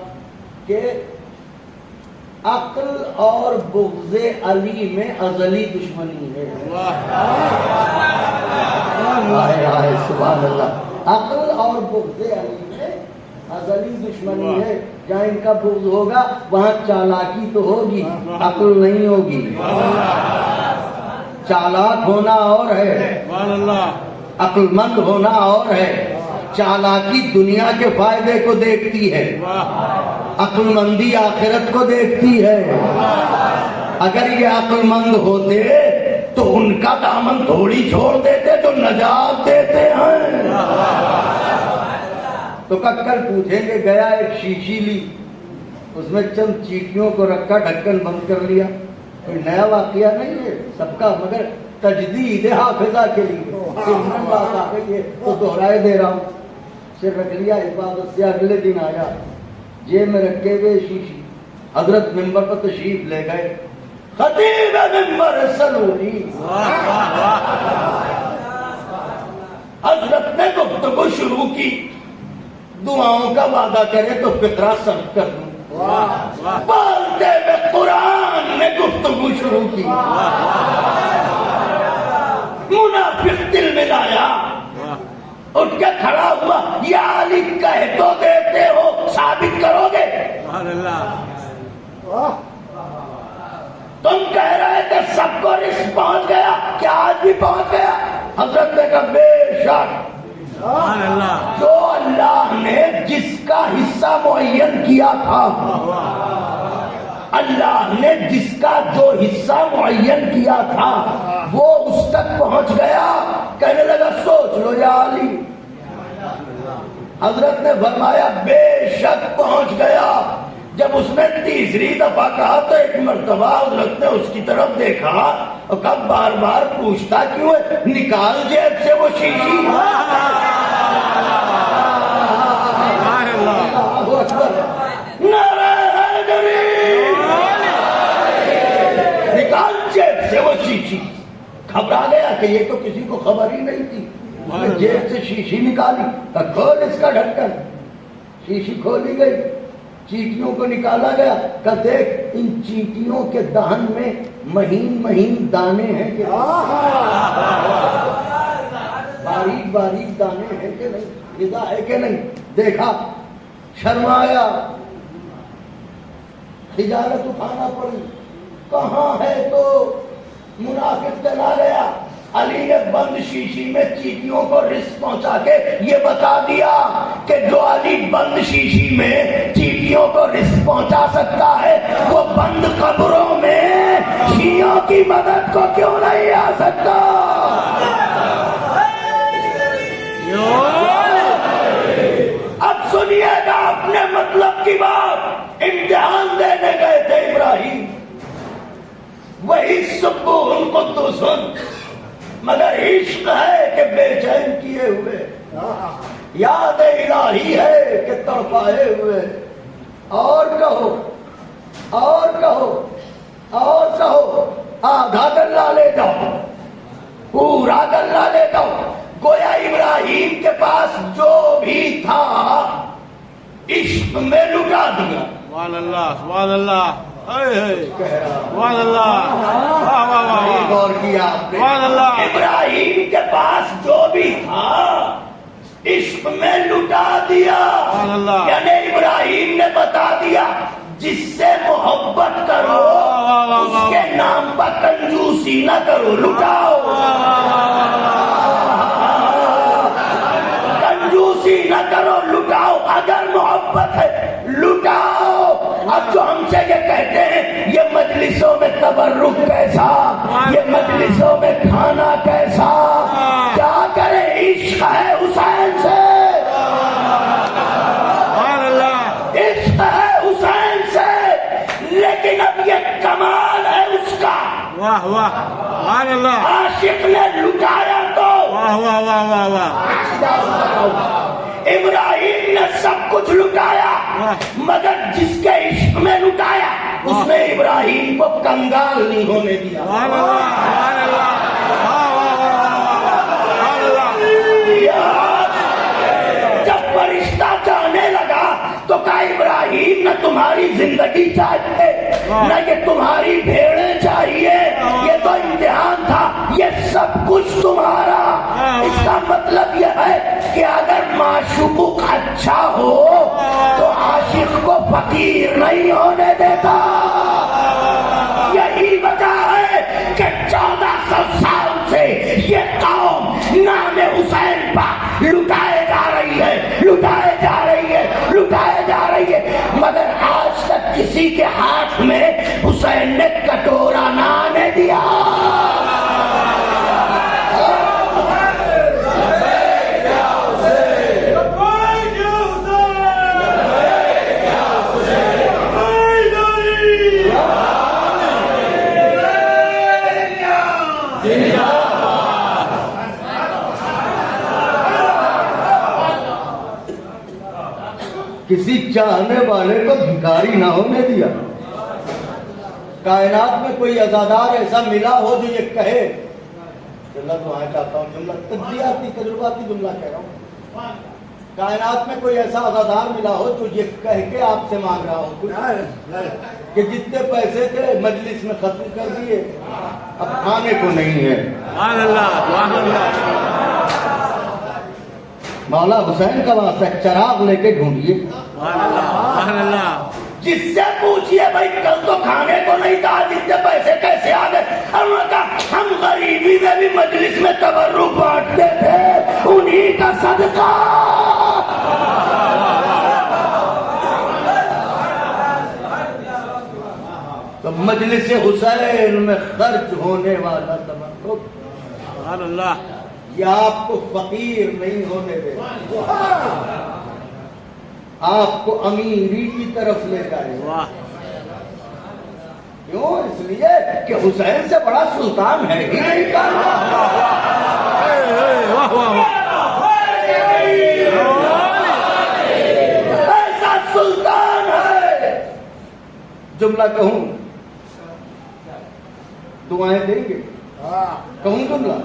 [SPEAKER 1] کہ عقل اور بغض علی میں ازلی دشمنی ہے۔ سبحان اللہ۔ عقل اور بغض علی میں ازلی دشمنی ہے، جہاں ان کا بغض ہوگا وہاں چالاکی تو ہوگی، عقل نہیں ہوگی۔ چالاک ہونا اور ہے، عقل مند ہونا اور ہے۔ چالاکی دنیا کے فائدے کو دیکھتی ہے، عقل مندی آخرت کو دیکھتی ہے۔ اگر یہ عقل مند ہوتے تو ان کا دامن تھوڑی چھوڑ دیتے جو نجات دیتے ہیں۔ تو کل پوچھیں گے، گیا ایک شیشی لی، اس میں چند چیٹیوں کو رکھا، ڈھکن بند کر لیا۔ کوئی نیا واقعہ نہیں ہے، سب کا مگر تجدید حافظہ کے لیے بات آ گئی ہے تو دہرائے دے رہا ہوں۔ سے رکھ لیا عبادت سے، اگلے دن آیا جیب میں رکھے ہوئے شیشی، حضرت ممبر پر تشریف لے گئے، خطیب ممبر سلولی، حضرت نے گفتگو شروع کی، دعاؤں کا وعدہ کرے تو فقرہ سرد کر دوں، بولتے ہوئے قرآن نے گفتگو شروع کی، منافق دل میں لایا، اٹھ کے کھڑا ہوا، یا علی کہہ تو دیتے ہو، ثابت کرو گے؟
[SPEAKER 2] سبحان اللہ،
[SPEAKER 1] تم کہہ رہے تھے سب کو رزق پہنچ گیا، کیا آج بھی پہنچ گیا؟ حضرت نے کہا بے شک،
[SPEAKER 2] سبحان اللہ،
[SPEAKER 1] جو اللہ نے جس کا حصہ معین کیا تھا، اللہ نے جس کا جو حصہ معین کیا تھا وہ اس تک پہنچ گیا۔ کہنے لگا سوچ لو یا علی، حضرت نے فرمایا بے شک پہنچ گیا۔ جب اس نے تیسری دفعہ کہا تو ایک مرتبہ حضرت نے اس کی طرف دیکھا اور کہا بار بار پوچھتا کیوں ہے، نکال جیب سے وہ شیشی۔ اللہ اکبر، نعرہ حیدری، نکال جیب سے وہ شیشی۔ گھبرا گیا کہ یہ تو کسی کو خبر ہی نہیں تھی، اس نے جیب سے شیشی نکالی، کہا کھول اس کا ڈھکن۔ شیشی کھولی گئی، چیٹیوں کو نکالا گیا، کہ دیکھ ان چیٹیوں کے دہن میں مہین مہین دانے ہیں کہ باریک باریک دانے ہیں کہ نہیں، غذا ہے کہ نہیں۔ دیکھا، شرمایا، خجالت اٹھانا پڑی، کہاں ہے تو منافق چلا گیا۔ علی نے بند شیشی میں چیٹیوں کو رزق پہنچا کے یہ بتا دیا کہ جو علی بند شیشی میں چیٹیوں کو رزق پہنچا سکتا ہے وہ بند قبروں میں شیعوں کی مدد کو کیوں نہیں آ سکتا۔ اب سنیے گا اپنے مطلب کی بات۔ امتحان دینے گئے تھے ابراہیم، وہی سبوح القدوس، مگر عشق ہے کہ بے چین کیے ہوئے، یاد الہی ہے کہ تڑپائے ہوئے۔ اور کہو، اور کہو، اور کہو، آدھا گلہ لے جاؤ، پورا گلہ لے جاؤ۔ گویا ابراہیم کے پاس جو بھی تھا عشق میں لٹا دیا۔
[SPEAKER 2] سبحان اللہ، سبحان اللہ، سبحان اللہ، واہ واہ واہ،
[SPEAKER 1] غور کیا آپ نے؟
[SPEAKER 2] سبحان اللہ،
[SPEAKER 1] ابراہیم کے پاس جو بھی تھا عشق میں لٹا دیا۔
[SPEAKER 2] سبحان اللہ،
[SPEAKER 1] یعنی ابراہیم نے بتا دیا جس سے محبت کرو اس کے نام پر کنجوسی نہ کرو، لٹاؤ، کنجوسی نہ کرو، لٹاؤ۔ اگر محبت ہے لٹاؤ۔ اب جو ہم سے یہ کہتے ہیں یہ مجلسوں میں تبرک کیسا، یہ مجلسوں میں کھانا کیسا، کیا کرے، عشق ہے حسین سے، عشق ہے حسین سے، لیکن اب یہ کمال ہے اس کا،
[SPEAKER 2] واہ واہ، سبحان اللہ،
[SPEAKER 1] عاشق نے لٹایا تو
[SPEAKER 2] واہ واہ واہ واہ واہ،
[SPEAKER 1] ابراہیم نے سب کچھ لٹایا مگر جس کے عشق میں لٹایا اس نے ابراہیم کو کنگال نہیں ہونے دیا۔
[SPEAKER 2] سبحان اللہ، سبحان اللہ، واہ واہ واہ واہ،
[SPEAKER 1] جب فرشتہ جانے لگا تو کہا ابراہیم نہ تمہاری زندگی چاہیے نہ یہ تمہاری بھیڑیں چاہیے، یہ تو امتحان تھا، یہ سب کچھ تمہارا۔ اس کا مطلب یہ ہے کہ اگر معشوق اچھا ہو تو عاشق کو فقیر نہیں ہونے دیتا۔ یہی وجہ ہے کہ 1400 سال سے یہ قوم نام حسین پر لٹائے جا رہی ہے، لٹائے جا رہی ہے، لٹائے جا رہی ہے، مگر آج تک کسی کے ہاتھ میں حسین نے کٹورا نہ آنے دیا۔ کسی چاہنے والے کو بھکاری نہ ہونے دیا۔ کائنات میں کوئی عزادار ایسا ملا ہو جو یہ کہے جملہ دعائیں چاہتا ہوں، جملہ تجزیاتی تجرباتی جملہ کہہ رہا ہوں. کائنات میں کوئی ایسا عزادار ملا ہو جو یہ کہہ کے آپ سے مانگ رہا ہو کچھ کہ جتنے پیسے تھے مجلس میں ختم کر دیے، اب کھانے کو نہیں ہے.
[SPEAKER 2] سبحان اللہ سبحان اللہ
[SPEAKER 1] مولا حسین کا واسطہ چراغ لے کے ڈھونڈیے.
[SPEAKER 2] سبحان اللہ سبحان اللہ.
[SPEAKER 1] جس سے پوچھئے بھائی کل تو کھانے کو نہیں تھا، جتنے پیسے کیسے آ گئے؟ ہم نے کہا ہم غریبی میں بھی مجلس میں تبرک بانٹتے تھے، انہی کا صدقہ. تو مجلس حسین میں خرچ ہونے والا تبرک
[SPEAKER 2] سبحان اللہ.
[SPEAKER 1] یہ آپ کو فقیر نہیں ہونے دے، آپ کو امیری کی طرف لے جائے.
[SPEAKER 2] واہ
[SPEAKER 1] کیوں؟ اس لیے کہ حسین سے بڑا سلطان ہے ہی نہیں.
[SPEAKER 2] واہ واہ
[SPEAKER 1] ایسا سلطان ہے. جملہ کہوں، دعائیں دیں گے، کہوں جملہ.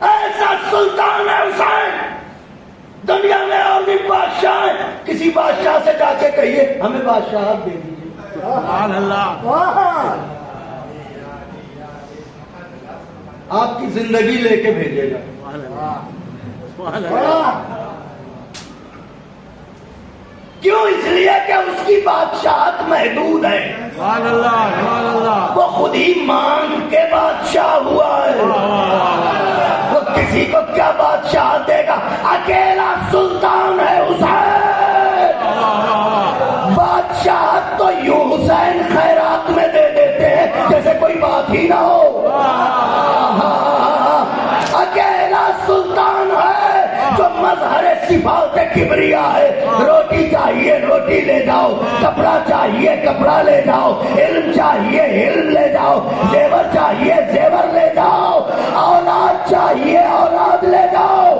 [SPEAKER 1] ایسا سلطان ہے حسین دنیا میں اور بھی بادشاہ ہے. کسی بادشاہ سے جا کے کہیے ہمیں بادشاہت دے دیجیے،
[SPEAKER 2] سبحان اللہ.
[SPEAKER 1] آپ کی زندگی لے کے بھیجے گا.
[SPEAKER 2] سبحان اللہ سبحان اللہ.
[SPEAKER 1] کیوں؟ اس لیے کہ اس کی بادشاہت محدود ہے.
[SPEAKER 2] سبحان اللہ سبحان اللہ.
[SPEAKER 1] وہ خود ہی مانگ کے بادشاہ ہوا ہے. وہ کسی کو کیا بادشاہ دے گا؟ اکیلا سلطان ہے حسین. بادشاہت تو یوں حسین خیرات میں دے دیتے ہیں جیسے کوئی بات ہی نہ ہو. اکیلا سلطان ہے جو مظہر صفات کبریا ہے. روٹی چاہیے روٹی لے جاؤ، کپڑا چاہیے کپڑا لے جاؤ، علم چاہیے علم لے جاؤ، زیور چاہیے زیور لے جاؤ، اولاد چاہیے اولاد لے جاؤ.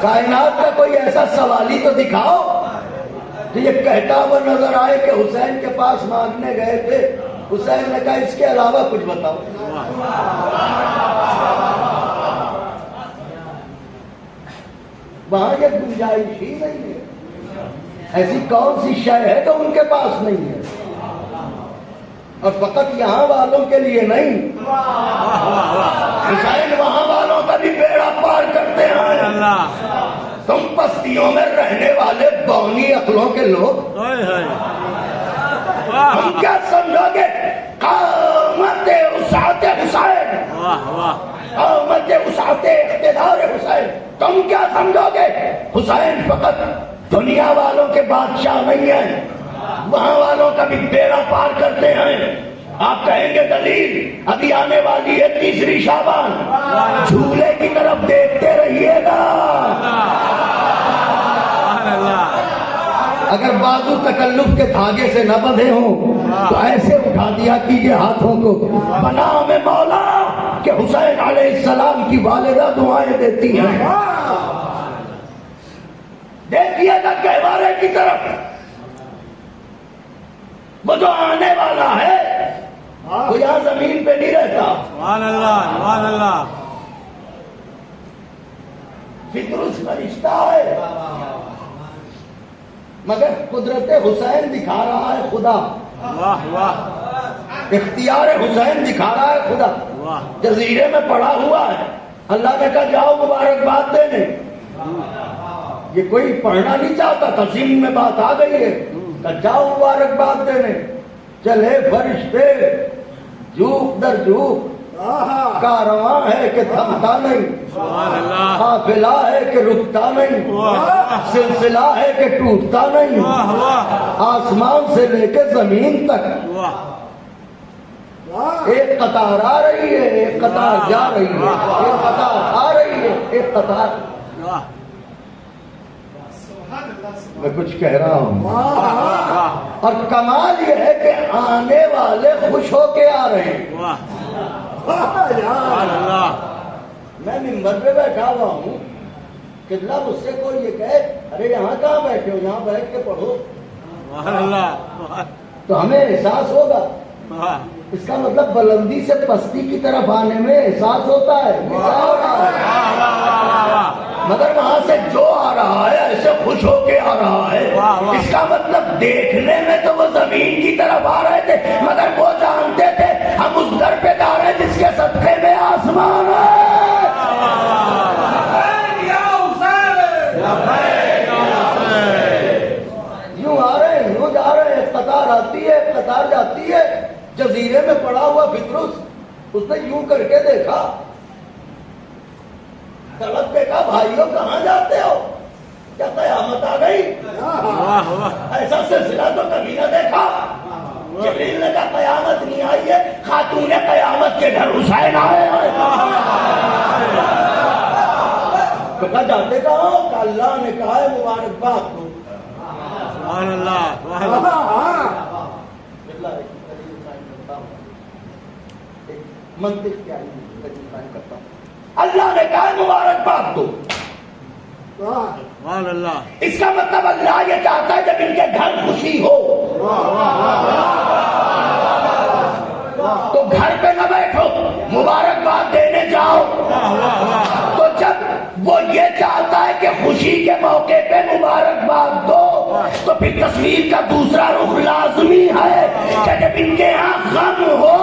[SPEAKER 1] کائنات کا کوئی ایسا سوالی تو دکھاؤ کہ یہ کہتا ہوا نظر آئے کہ حسین کے پاس مانگنے گئے تھے، حسین نے کہا اس کے علاوہ کچھ بتاؤ. وہاں یہ گنجائش ہی نہیں ہے. ایسی کون سی شے ہے جو ان کے پاس نہیں ہے؟ اور فقط یہاں والوں کے لیے نہیں، حسین وہاں والوں کا بھی بیڑا پار کرتے ہیں. تم بستیوں میں رہنے والے بونی عقلوں کے لوگ تم کیا سمجھو گے قامت وسعت حسین، قامت وسعت اقتدار حسین؟ تم کیا سمجھو گے حسین فقط دنیا والوں کے بادشاہ نہیں ہیں، وہاں والوں کا بھی بیڑا پار کرتے ہیں؟ آپ کہیں گے دلیل ابھی آنے والی ہے 3 شعبان، جھولے کی طرف دیکھتے رہیے گا. اگر بازو تکلف کے دھاگے سے نہ بندھے ہوں تو ایسے اٹھا دیا کیجئے ہاتھوں کو. بنا میں مولا کہ حسین علیہ السلام کی والدہ دعائیں دیتی ہیں. دیکھیے گا گہوارے کی طرف، وہ جو آنے والا ہے وہ یہاں زمین پہ نہیں رہتا.
[SPEAKER 2] سبحان اللہ سبحان اللہ.
[SPEAKER 1] فطرت فرشتہ ہے مگر قدرت حسین دکھا رہا ہے خدا.
[SPEAKER 2] واہ واہ.
[SPEAKER 1] اختیار حسین دکھا رہا ہے خدا.
[SPEAKER 2] واہ.
[SPEAKER 1] جزیرے میں پڑا ہوا ہے. اللہ نے کہا جاؤ مبارکباد دینے. یہ کوئی پڑھنا نہیں چاہتا تھا، ذہن میں بات آ گئی ہے، کہا جاؤ مبارکباد دینے. چلے فرشتے جھوک در جھوک، کارواں ہے کہ تھمتا نہیں،
[SPEAKER 2] سبحان اللہ.
[SPEAKER 1] قافلہ ہے کہ رکتا نہیں، سلسلہ ہے کہ ٹوٹتا نہیں.
[SPEAKER 2] واہ واہ
[SPEAKER 1] آسمان سے لے کے زمین تک
[SPEAKER 2] واہ.
[SPEAKER 1] ایک قطار آ رہی ہے، ایک قطار جا رہی ہے، ایک قطار آ رہی ہے، ایک قطار.
[SPEAKER 2] واہ
[SPEAKER 1] میں کچھ کہہ رہا ہوں.
[SPEAKER 2] واہ
[SPEAKER 1] اور کمال یہ ہے کہ آنے والے خوش ہو کے آ رہے ہیں.
[SPEAKER 2] واہ. سبحان اللہ.
[SPEAKER 1] میں ممبر پہ بیٹھا ہوا ہوں، قبلہ مجھ سے کوئی یہ کہے ارے یہاں کہاں بیٹھے ہو، یہاں بیٹھ کے پڑھو،
[SPEAKER 2] سبحان اللہ.
[SPEAKER 1] تو ہمیں احساس ہوگا
[SPEAKER 2] واہ
[SPEAKER 1] اس کا مطلب بلندی سے پستی کی طرف آنے میں احساس ہوتا ہے، مگر وہاں سے جو آ رہا ہے ایسے خوش ہو کے آ رہا ہے، اس کا مطلب دیکھنے میں تو وہ زمین کی طرف آ رہے تھے، مگر وہ جانتے تھے ہم اس در پہ جا رہے ہیں جس کے صدقے میں آسمان ہے۔ یوں آ رہے ہیں، یوں جا رہے ہیں، قطار آتی ہے، قطار جاتی ہے، جزیرے میں پڑا ہوا فطرس اس نے یوں کر کے دیکھا، طلب دیکھا، بھائیوں کہاں جاتے ہو؟ کیا قیامت آ گئی؟ ایسا سلسلہ تو کبھی نہ دیکھا۔ جبریل نے کہا قیامت نہیں آئی ہے، خاتون قیامت کے گھر حسین آئے ہیں۔ تو کہا جاتے کہاں ہو؟ کہ اللہ نے کہا ہے مبارکباد دو۔
[SPEAKER 2] سبحان اللہ، سبحان اللہ۔
[SPEAKER 1] منطق کیا ہے کرتا ہوں، اللہ نے کہا ہے مبارکباد دو۔
[SPEAKER 2] سبحان اللہ۔
[SPEAKER 1] اس کا مطلب اللہ یہ چاہتا ہے جب ان کے گھر خوشی ہو تو گھر پہ نہ بیٹھو، مبارکباد دینے جاؤ۔ تو جب وہ یہ چاہتا ہے کہ خوشی کے موقع پہ مبارکباد دو تو پھر تصویر کا دوسرا رخ لازمی ہے کہ جب ان کے یہاں غم ہو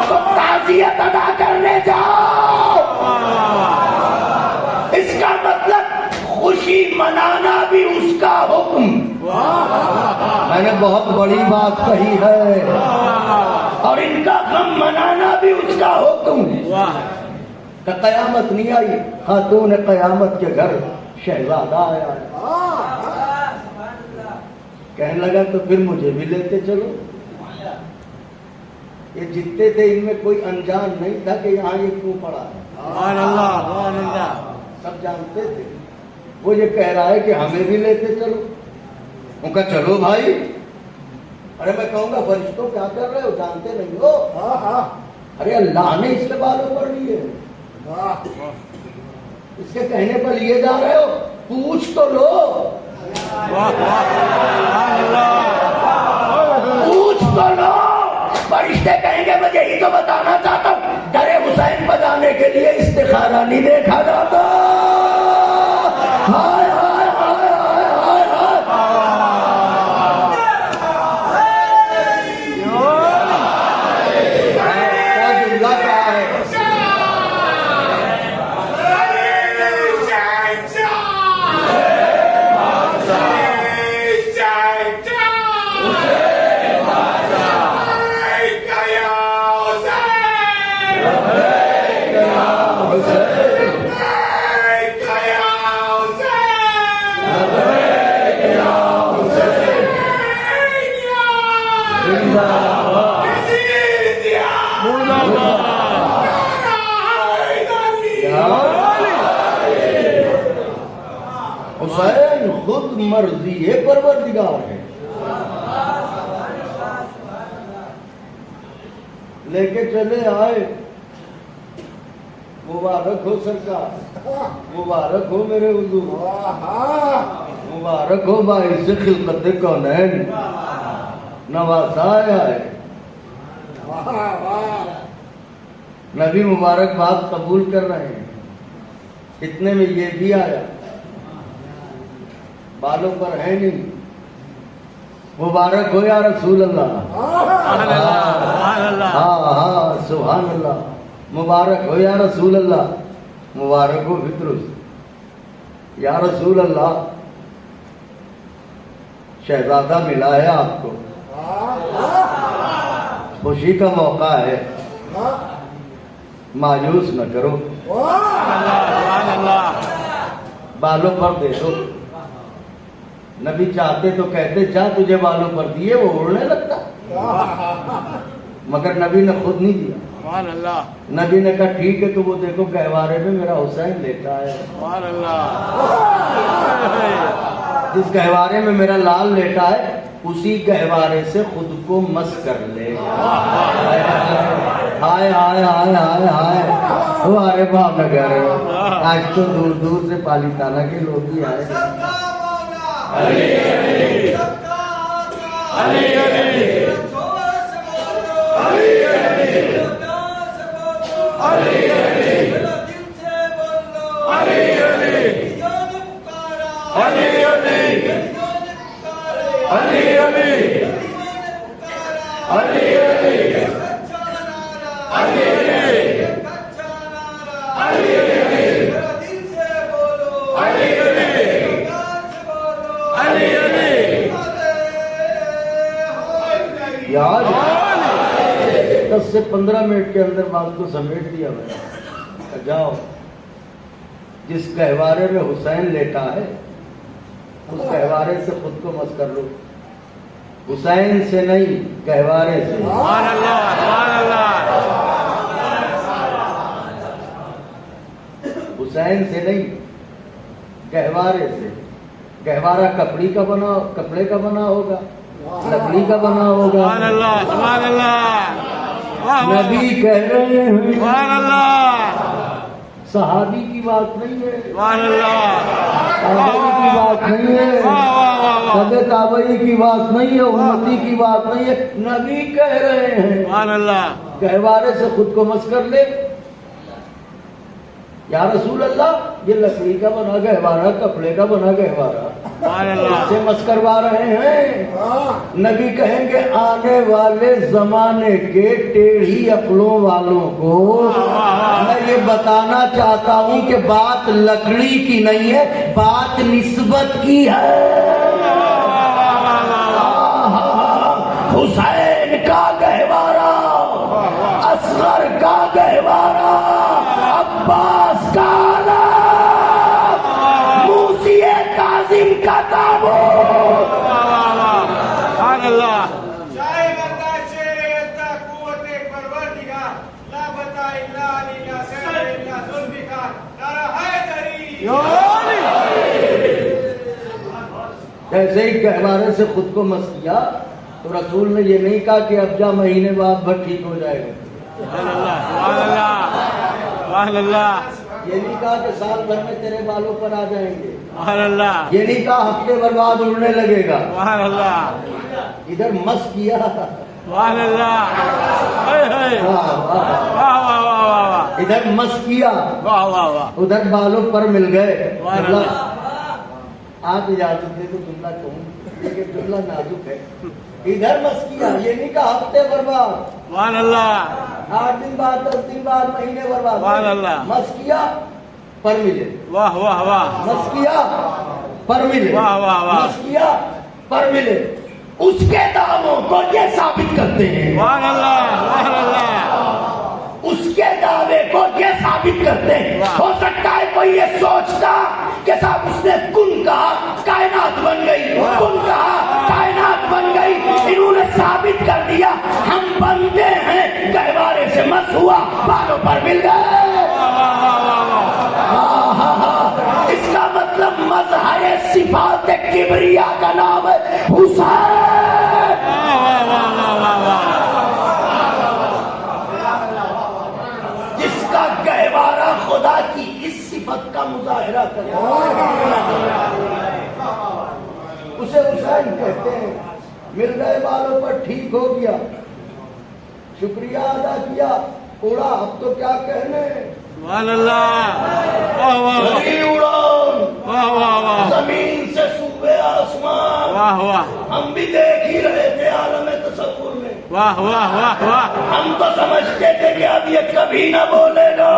[SPEAKER 1] تو تعزیت ادا کرنے جاؤ۔ اس کا مطلب خوشی منانا بھی اس کا حکم۔ میں نے بہت بڑی بات کہی ہے، اور ان کا غم منانا بھی اس کا حکم۔ کہ قیامت نہیں آئی، خاتون قیامت کے گھر شہزادہ آیا ہے۔ کہنے لگا تو پھر مجھے بھی لیتے چلو۔ یہ جتنے تھے ان میں کوئی انجان نہیں تھا کہ یہاں یہ کیوں پڑا ہے،
[SPEAKER 2] سبحان اللہ، سبحان اللہ۔
[SPEAKER 1] سب جانتے تھے۔ وہ یہ کہہ رہا ہے کہ ہمیں بھی لیتے چلو۔ ان کا چلو بھائی۔ ارے میں کہوں گا فرشتوں کیا کر رہے ہو، جانتے نہیں ہو؟ ارے اللہ نے اس کے بالوں پر لیے، اس کے کہنے پر لیے جا رہے ہو، پوچھ تو لو، پوچھ تو لو۔ فرشتے کہیں گے میں یہی تو بتانا چاہتا ہوں، درے حسین بجانے کے لیے استخارہ نہیں دیکھا جاتا۔ ہائے ہائے ہائے ہائے ہائے حسین خود مرضی پروردگار ہے، لے کے چلے آئے۔ مبارک ہو سرکار، مبارک ہو میرے حضور، مبارک ہو باعث خلقت کونین، نوازا آیا ہے۔ نبی مبارک بات قبول کر رہے ہیں، اتنے میں یہ بھی آیا، بالوں پر ہے نہیں، مبارک ہو یا رسول اللہ، ہاں ہاں سبحان اللہ، مبارک ہو یا رسول اللہ، مبارک ہو فطرس، یا رسول اللہ شہزادہ ملا ہے آپ کو، خوشی کا موقع ہے، مایوس نہ کرو، بالوں پر دے دو۔ نبی چاہتے تو کہتے جا تجھے بالوں پر دیے، وہ اڑنے لگتا، مگر نبی نے خود نہیں دیا۔ نبی نے کہا ٹھیک ہے، تو وہ دیکھو گہوارے میں میرا حسین لیٹا ہے، جس گہوارے میں میرا لال لیٹا ہے اسی گہوارے سے خود کو مس کر لے۔ ہائے ہائے ہائے ہائے ہائے، ہمارے بھاؤ نگر آج تو دور دور سے پالیتانہ کے لوگ بھی آئے۔ علی علی علی علی علی علی علی یاد 10 سے 15 منٹ کے اندر بات کو سمیٹ دیا میں نے. جاؤ جس گہوارے میں حسین لیٹا ہے اس گہوارے سے خود کو مس کر لو. حسین سے نہیں گہوارے سے.
[SPEAKER 2] سبحان اللہ سبحان اللہ.
[SPEAKER 1] حسین سے نہیں گہوارے سے. گہوارہ کپڑے کا بنا ہوگا, لکڑی کا بنا ہوگا.
[SPEAKER 2] سبحان اللہ سبحان اللہ.
[SPEAKER 1] نبی کہہ رہے ہیں
[SPEAKER 2] سبحان اللہ
[SPEAKER 1] صحابی کی بات نہیں ہے,
[SPEAKER 2] سبحان اللہ.
[SPEAKER 1] تابعی کی بات نہیں ہے, تبع تابعی کی بات نہیں ہے, امتی کی بات نہیں ہے. نبی کہہ رہے ہیں
[SPEAKER 2] سبحان اللہ.
[SPEAKER 1] گہوارے سے خود کو مس کر لے. یا رسول اللہ یہ لکڑی کا بنا گہوارہ, کپڑے کا بنا گہوارہ,
[SPEAKER 2] سبحان
[SPEAKER 1] اس
[SPEAKER 2] اللہ.
[SPEAKER 1] سے مس کروا رہے ہیں. نبی کہیں گے آنے والے زمانے کے ٹیڑھی عقلوں والوں کو میں یہ بتانا چاہتا ہوں کہ بات لکڑی کی نہیں ہے, بات نسبت کی ہے. حسین کا گہوارہ, اصغر کا گہوارہ, عباس کا نام, موسی کاظم کا تابوت.
[SPEAKER 2] سبحان اللہ.
[SPEAKER 3] شاہ برداشت شریعت قوت پروردگار لا بتا الا علی سر الا ذوالفقار نعرہ حیدری.
[SPEAKER 1] جیسے ہی گہوارے سے خود کو مس کیا تو رسول نے یہ نہیں کہا کہ اب جا مہینے بعد بھر ٹھیک ہو جائے گا.
[SPEAKER 2] سبحان اللہ سبحان اللہ سبحان اللہ.
[SPEAKER 1] یہ نہیں کہا کہ سال بھر میں تیرے بالوں پر آ جائیں گے.
[SPEAKER 2] سبحان اللہ
[SPEAKER 1] یہ نہیں کہا ہفتے بھر بعد اڑنے لگے گا.
[SPEAKER 2] سبحان اللہ
[SPEAKER 1] ادھر مس کیا,
[SPEAKER 2] سبحان اللہ. واہ واہ واہ واہ واہ.
[SPEAKER 1] ادھر مس کیا,
[SPEAKER 2] واہ واہ واہ.
[SPEAKER 1] ادھر بالوں پر مل گئے.
[SPEAKER 2] سبحان اللہ.
[SPEAKER 1] آپ اجازت دے تو جملہ کہوں لیکن جملہ نازک ہے. ادھر مس کیا, یہ نہیں کہا ہفتے بھر بعد,
[SPEAKER 2] سبحان اللہ
[SPEAKER 1] 8 دن بعد, 10 دن بعد, مہینے بھر بعد.
[SPEAKER 2] سبحان اللہ.
[SPEAKER 1] مس کیا پر ملے,
[SPEAKER 2] واہ واہ واہ.
[SPEAKER 1] مس کیا پر ملے,
[SPEAKER 2] واہ واہ واہ.
[SPEAKER 1] مس کیا پر ملے. اس کے دعووں کو یہ ثابت کرتے ہیں,
[SPEAKER 2] سبحان اللہ سبحان اللہ.
[SPEAKER 1] اس کے دعوے کو یہ ثابت کرتے ہیں. ہو سکتا ہے کوئی یہ سوچتا کہ صاحب اس نے کن کہا کائنات بن گئی, کن کہا کائنات بن گئی, انہوں نے ثابت کر دیا ہم بندے ہیں. گہوارے سے مس ہوا, بالوں پر مل گئے. اس کا مطلب مظہر صفات کبریا کا نام ہے حسین. جس کا گہوارہ خدا کی اس صفت کا مظاہرہ کرتا اسے حسین کہتے ہیں. مل گئے بالوں پر, ٹھیک ہو گیا, شکریہ ادا کیا, اڑا, اب تو کیا کہنے.
[SPEAKER 2] سبحان اللہ. واہ واہ
[SPEAKER 1] بڑی اڑان,
[SPEAKER 2] واہ واہ واہ.
[SPEAKER 1] زمین سے صوبے آسمان,
[SPEAKER 2] واہ واہ
[SPEAKER 1] ہم بھی دیکھ ہی رہے تھے عالم تصور میں.
[SPEAKER 2] واہ واہ واہ واہ.
[SPEAKER 1] ہم تو سمجھتے تھے کہ اب یہ کبھی نہ بولے گا,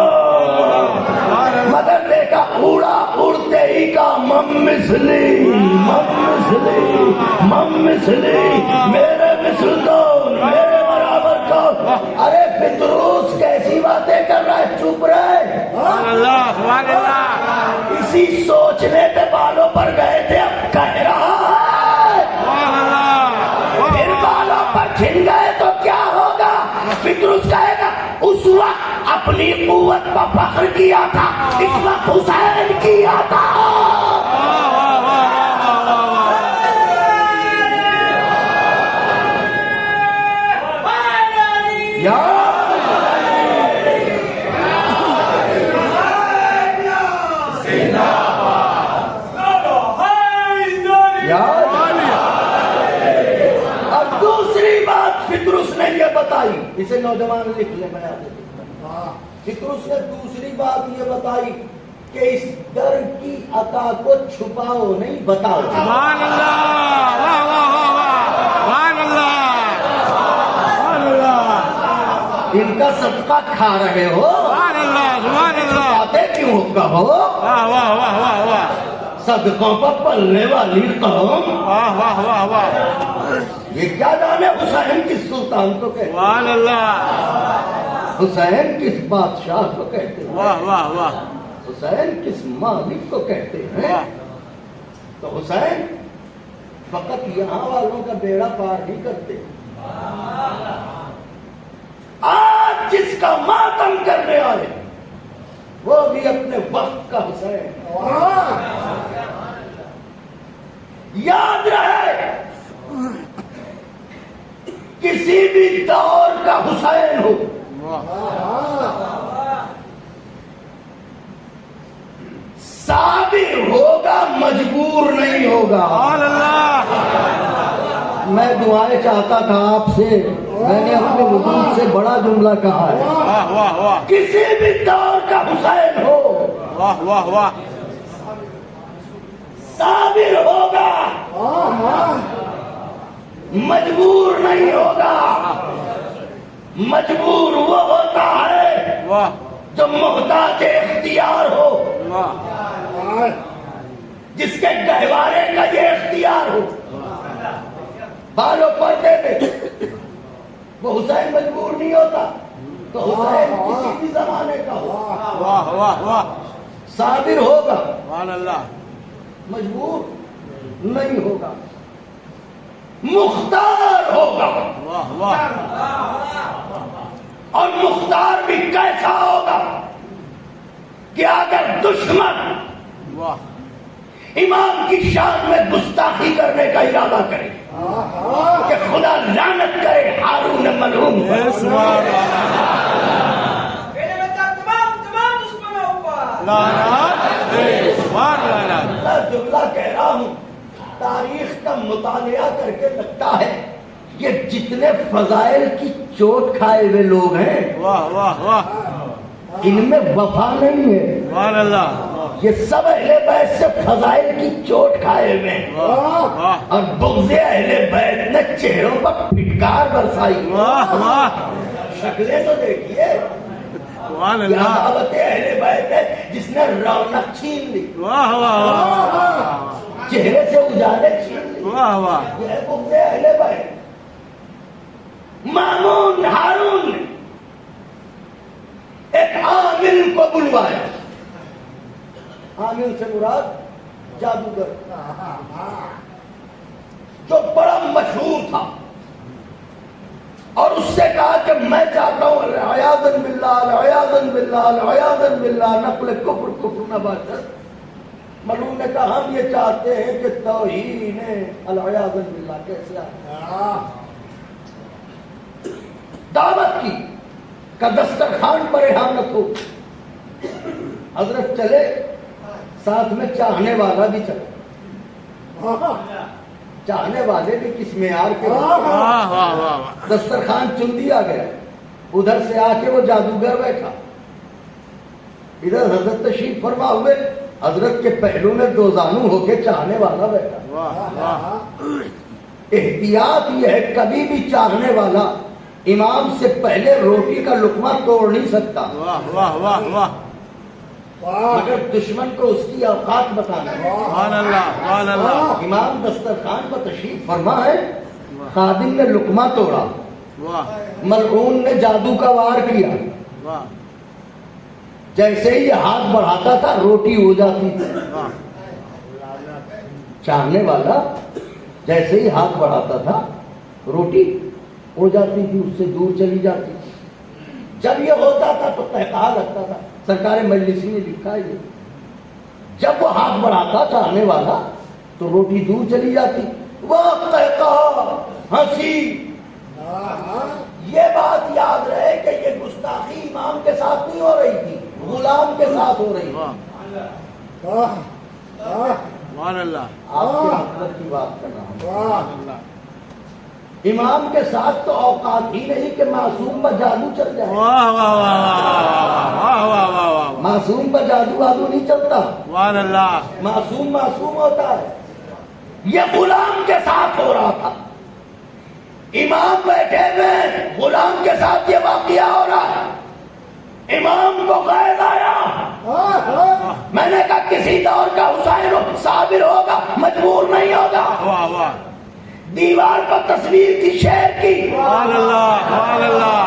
[SPEAKER 1] مگر دیکھا اڑا, اڑتے ہی کا مم مثلی, مم مثلی, مم مثلی, میرے مثل کون, میرے برابر کون. ارے فطروس کیسی باتیں کر رہا ہے, چپ رہے.
[SPEAKER 2] سبحان اللہ سبحان اللہ.
[SPEAKER 1] اسی سوچنے پہ بالوں پر گئے تھے, اب کہہ رہا ہے.
[SPEAKER 2] سبحان اللہ.
[SPEAKER 1] پھر بالوں پر چھن گئے تو کیا ہوگا. فطروس کہے گا اس وقت اپنی قوت پر فخر کیا تھا, اس وقت حسین کیا تھا. اب دوسری بات فطروس نے یہ بتائی, اسے نوجوان لکھ لے, میں آپ کو فطروس نے دوسری بات یہ بتائی کہ اس در کی عطا کو چھپاؤ نہیں بتاؤ.
[SPEAKER 2] سبحان اللہ. واہ واہ واہ واہ. سبحان اللہ. سبحان اللہ.
[SPEAKER 1] ان کا صدقہ کھا رہے ہو,
[SPEAKER 2] سبحان اللہ. سبحان اللہ.
[SPEAKER 1] باتیں کیوں کہو؟
[SPEAKER 2] واہ واہ واہ واہ واہ.
[SPEAKER 1] صدقوں پر پلنے والی قوم.
[SPEAKER 2] واہ واہ واہ واہ.
[SPEAKER 1] یہ کیا جانے حسین کس سلطان کو کہتے ہیں,
[SPEAKER 2] سبحان اللہ.
[SPEAKER 1] حسین کس بادشاہ کو کہتے ہیں,
[SPEAKER 2] واہ واہ واہ.
[SPEAKER 1] حسین کس مالک کو کہتے ہیں.
[SPEAKER 2] واہ.
[SPEAKER 1] تو حسین فقط یہاں والوں کا بیڑا پار نہیں کرتے. آج جس کا ماتم کرنے آئے وہ بھی اپنے وقت کا حسین. یاد رہے کسی بھی دور کا حسین ہو, صابر ہوگا, مجبور نہیں ہوگا.
[SPEAKER 2] سبحان اللہ.
[SPEAKER 1] میں دعائیں چاہتا تھا آپ سے, میں نے اپنے وجود سے بڑا جملہ کہا ہے.
[SPEAKER 2] واہ واہ واہ.
[SPEAKER 1] کسی بھی دور کا حسین ہو
[SPEAKER 2] واہ واہ واہ.
[SPEAKER 1] صابر ہوگا, مجبور نہیں ہوگا. مجبور وہ ہوتا ہے
[SPEAKER 2] واہ
[SPEAKER 1] جو محتاج اختیار ہو,
[SPEAKER 2] واہ.
[SPEAKER 1] جس کے گہوارے کا یہ اختیار ہو. بالوں پڑتے تھے وہ حسین مجبور نہیں ہوتا, تو حسین کسی بھی زمانے کا ہو.
[SPEAKER 2] واہ واہ واہ.
[SPEAKER 1] صابر ہوگا,
[SPEAKER 2] سبحان اللہ.
[SPEAKER 1] مجبور نہیں ہوگا. مختار ہوگا,
[SPEAKER 2] واہ واہ.
[SPEAKER 1] اور مختار بھی کیسا ہوگا کہ اگر دشمن
[SPEAKER 2] واہ.
[SPEAKER 1] امام کی شان میں گستاخی کرنے کا ارادہ کرے کہ خدا لعنت کرے ہارون ملعون پر.
[SPEAKER 2] سبحان اللہ.
[SPEAKER 3] میرے بیٹا تمام دشمنوں پر
[SPEAKER 2] لعنت. سبحان اللہ.
[SPEAKER 1] میں جملہ کہہ رہا ہوں, تاریخ کا مطالعہ کر کے لگتا ہے یہ جتنے فضائل کی چوٹ کھائے ہوئے لوگ ہیں
[SPEAKER 2] واہ واہ واہ.
[SPEAKER 1] ان میں وفا نہیں ہے.
[SPEAKER 2] سبحان اللہ.
[SPEAKER 1] یہ سب اہل بیت سے فضائل کی چوٹ کھائے ہوئے ہیں,
[SPEAKER 2] واہ واہ
[SPEAKER 1] اور بغض اہل بیت نے چہروں پر پھٹکار برسائی.
[SPEAKER 2] واہ واہ.
[SPEAKER 1] شکلیں تو دیکھیے,
[SPEAKER 2] سبحان
[SPEAKER 1] یہ
[SPEAKER 2] اللہ.
[SPEAKER 1] عداوت اہل بیت ہے جس نے رونق چھین لی,
[SPEAKER 2] واہ واہ واہ.
[SPEAKER 1] چہرے سے اجالے چھین لی.
[SPEAKER 2] واہ واہ.
[SPEAKER 1] یہ ہے بغض اہل بیت. مامون ہارون نے ایک عامل کو بلوایا. عامل سے مراد جادوگر جو بڑا مشہور تھا, اور اس سے کہا کہ میں چاہتا ہوں العیاذ باللہ العیاذ باللہ العیاذ باللہ نقل کفر کفر نہ باشد. ملعون نے کہا ہم یہ چاہتے ہیں کہ توہین العیاذ باللہ کیسے آئے. دعوت کی کہ دسترخوان پر احانت ہو. حضرت چلے, ساتھ میں چاہنے والا بھی چلے. چاہنے والے بھی کس معیار کے.
[SPEAKER 2] واہ واہ واہ.
[SPEAKER 1] دسترخوان چن دیا گیا, ادھر سے آ کے وہ جادوگر بیٹھا, ادھر حضرت تشریف فرما ہوئے, حضرت کے پہلو میں دو زانو ہو کے چاہنے والا بیٹھا.
[SPEAKER 2] واہ واہ.
[SPEAKER 1] احتیاط یہ ہے کبھی بھی چاہنے والا امام سے پہلے روٹی کا لقمہ توڑ نہیں سکتا
[SPEAKER 2] واہ واہ واہ واہ.
[SPEAKER 1] مگر دشمن کو اس کی اوقات بتانا ہے.
[SPEAKER 2] سبحان اللہ. سبحان اللہ.
[SPEAKER 1] امام دسترخوان پر تشریف فرما ہے, خادم نے لقمہ توڑا,
[SPEAKER 2] واہ
[SPEAKER 1] ملعون نے جادو کا وار کیا.
[SPEAKER 2] واہ
[SPEAKER 1] جیسے ہی یہ ہاتھ بڑھاتا تھا روٹی ہو جاتی تھی.
[SPEAKER 2] واہ.
[SPEAKER 1] چاہنے والا جیسے ہی ہاتھ بڑھاتا تھا روٹی ہو جاتی تھی, اس سے دور چلی جاتی تھی. جب یہ ہوتا تھا تو قہقہا لگتا تھا. سرکار مجلسی نے لکھا ہے یہ, جب وہ ہاتھ بڑھاتا چاہنے والا تو روٹی دور چلی جاتی. وہ قہقہا, ہنسی. یہ بات یاد رہے کہ یہ گستاخی امام کے ساتھ نہیں ہو رہی تھی, غلام کے ساتھ ہو رہی تھی.
[SPEAKER 2] سبحان اللہ.
[SPEAKER 1] آپ کے حکمت کی بات کر رہا ہوں.
[SPEAKER 2] سبحان اللہ.
[SPEAKER 1] امام کے ساتھ تو اوقات ہی نہیں کہ معصوم پر جادو چل جائے.
[SPEAKER 2] واہ واہ واہ واہ واہ واہ واہ.
[SPEAKER 1] معصوم پر جادو وادو نہیں چلتا.
[SPEAKER 2] سبحان اللہ.
[SPEAKER 1] معصوم معصوم ہوتا ہے. یہ غلام کے ساتھ ہو رہا تھا. امام بیٹھے ہوئے غلام کے ساتھ یہ واقعہ ہو رہا ہے. امام کو قید آیا. میں نے کہا کسی دور کا حسین صابر ہوگا, مجبور نہیں ہوگا.
[SPEAKER 2] واہ واہ.
[SPEAKER 1] دیوار پر تصویر تھی شیر کی.
[SPEAKER 2] سبحان اللہ سبحان اللہ.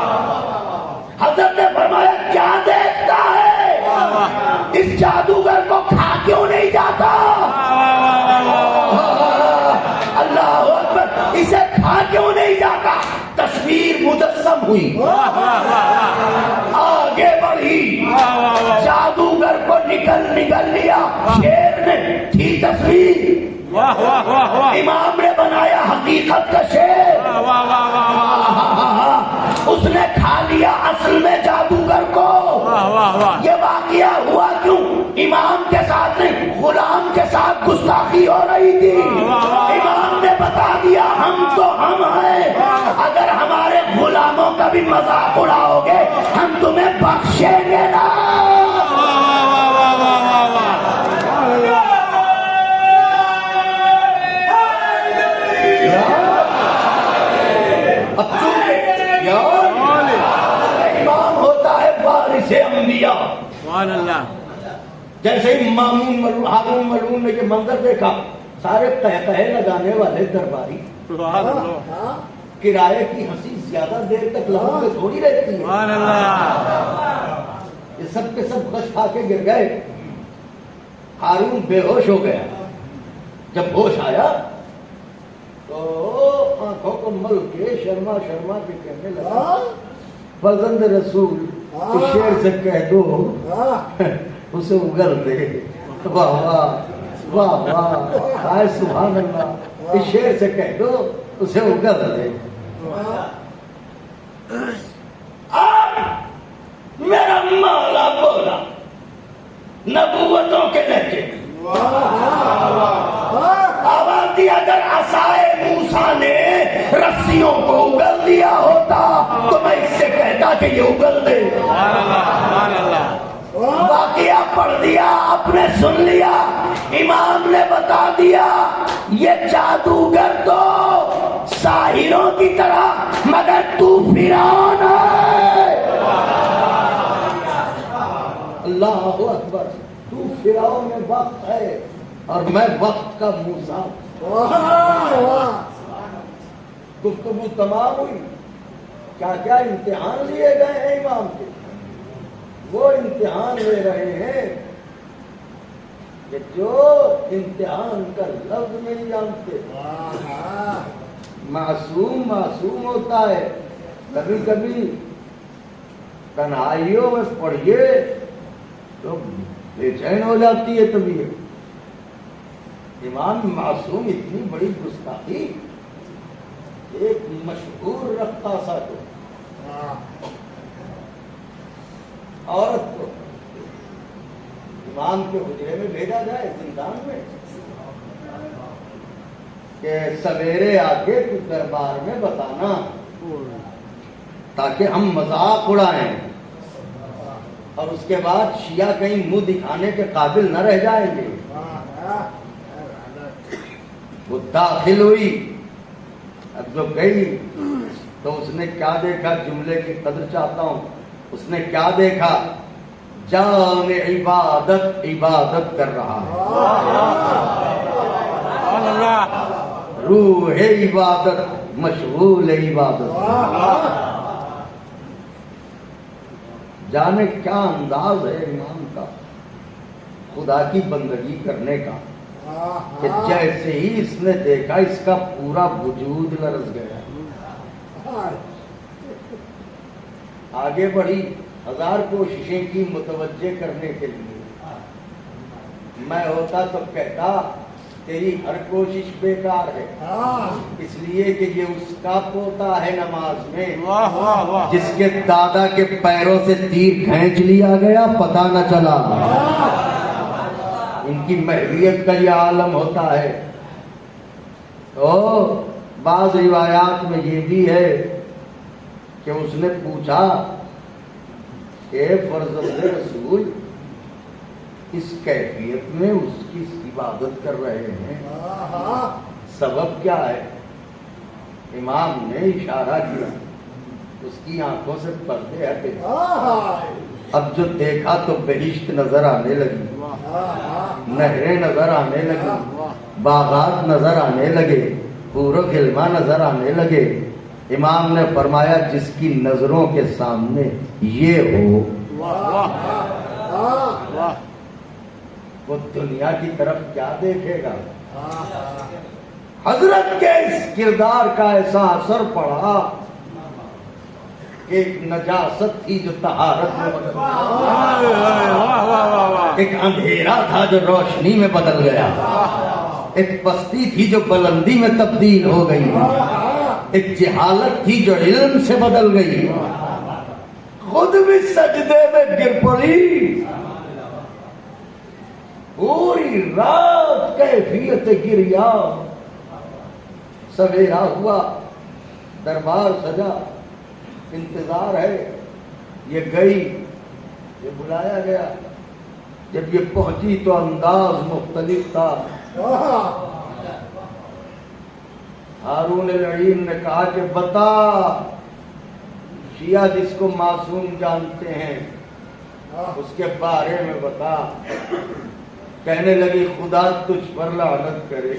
[SPEAKER 1] حضرت نے فرمایا کیا دیکھتا ہے, اس جادوگر کو کھا کیوں نہیں جاتا. اللہ اکبر, اسے کھا کیوں نہیں جاتا. تصویر مجسم ہوئی, آگے بڑھی, جادوگر کو نگل لیا. شیر نے تھی تصویر,
[SPEAKER 2] واہ واہ واہ واہ.
[SPEAKER 1] امام نے بنایا حقیقت کا شیر.
[SPEAKER 2] واہ واہ واہ واہ.
[SPEAKER 1] اس نے کھا لیا اصل میں جادوگر کو.
[SPEAKER 2] واہ واہ واہ.
[SPEAKER 1] یہ واقعہ ہوا کیوں؟ امام کے ساتھ نہیں, غلام کے ساتھ گستاخی ہو رہی تھی. امام نے بتا دیا ہم تو ہم ہیں, اگر ہمارے غلاموں کا بھی مذاق اڑاؤ گے ہم تمہیں بخشیں گے نا. امام ہوتا ہے وارث انبیاء.
[SPEAKER 2] سبحان اللہ.
[SPEAKER 1] جیسے ہی ہارون ملعون نے یہ منظر دیکھا, سارے قہقہے لگانے والے درباری,
[SPEAKER 2] سبحان اللہ.
[SPEAKER 1] کرائے کی ہنسی زیادہ دیر تک لہو میں تھوڑی رہتی ہے.
[SPEAKER 2] سبحان اللہ.
[SPEAKER 1] یہ سب کے سب غش کھا کے گر گئے. ہارون بے ہوش ہو گیا. جب ہوش آیا تو آنکھوں کو مل کے شرما شرما کے کہنے لگا فرزند رسول اس شیر سے کہہ دو اسے اگل دے. واہ واہ واہ واہ, ہائے سبحان اللہ. اس شیر سے کہہ دو اسے اگل دے. میرا مولا بولا نبوتوں کے لہجے میں, آواز دی اگر عصائے موسیٰ نے رسیوں کو اگل دیا ہوتا تو میں اس سے کہتا کہ یہ اگل دے.
[SPEAKER 2] سبحان اللہ.
[SPEAKER 1] واقعہ پڑھ دیا, آپ نے سن لیا. امام نے بتا دیا یہ جادوگر تو ساحروں کی طرح مگر تو فرعون ہے. اللہ اکبر. تو فرعون وقت ہے اور میں وقت کا موسیٰ. گفتگو تمام ہوئی. کیا کیا امتحان لیے گئے ہیں امام کے, وہ امتحان لے رہے ہیں کہ جو امتحان کا لفظ نہیں جانتے. معصوم معصوم ہوتا ہے. کبھی کبھی تنہائیوں میں پڑھیے تو بے چین ہو جاتی ہے طبیعت. امام معصوم اتنی بڑی گستاخی. ایک مشہور رقاصہ کو, عورت کو امام کے حجرے میں بھیجا جائے زندان میں کہ سویرے آ کے کچھ دربار میں بتانا تاکہ ہم مذاق اڑائیں, اور اس کے بعد شیعہ کہیں منہ دکھانے کے قابل نہ رہ جائیں گے. وہ داخل ہوئی. اب جو گئی تو اس نے کیا دیکھا, جملے کی قدر چاہتا ہوں. اس نے کیا دیکھا, جان عبادت عبادت کر رہا ہے, روح عبادت مشغول عبادت. جانے کیا انداز ہے امام کا خدا کی بندگی کرنے کا کہ جیسے ہی اس نے دیکھا اس کا پورا وجود لرز گیا. آگے بڑھی, ہزار کوششیں کی متوجہ کرنے کے لیے. میں ہوتا تو کہتا تیری ہر کوشش بیکار ہے, اس لیے کہ یہ اس کا پوتا ہے نماز میں جس کے دادا کے پیروں سے تیر کھینچ لیا گیا پتہ نہ چلا. ان کی محویت کا یہ عالم ہوتا ہے. تو بعض روایات میں یہ بھی ہے کہ اس نے پوچھا کہ فرزند رسول اس کیفیت میں اس کی عبادت کر رہے ہیں، سبب کیا ہے؟ امام نے اشارہ کیا، اس کی آنکھوں سے پردے ہٹے، اب جو دیکھا تو بہشت نظر آنے لگی، نہریں نظر آنے لگی، باغات نظر آنے لگے، حور و غلمان نظر آنے لگے۔ امام نے فرمایا جس کی نظروں کے سامنے یہ ہو وہ دنیا کی طرف کیا دیکھے گا؟ حضرت کے اس کردار کا ایسا اثر پڑا کہ ایک نجاست تھی جو طہارت میں بدل گیا، ایک اندھیرا تھا جو روشنی میں بدل گیا، ایک پستی تھی جو بلندی میں تبدیل ہو گئی، ایک جہالت تھی جو علم سے بدل گئی، خود بھی سجدے میں گر پڑی، پوری رات کیفیت گریا، سویرا ہوا، دربار سجا، انتظار ہے، یہ گئی، یہ بلایا گیا، جب یہ پہنچی تو انداز مختلف تھا۔ ہارون الرحیم نے کہا کہ بتا، شیعہ جس کو معصوم جانتے ہیں اس کے بارے میں بتا۔ کہنے لگی خدا تجھ پر لعنت کرے،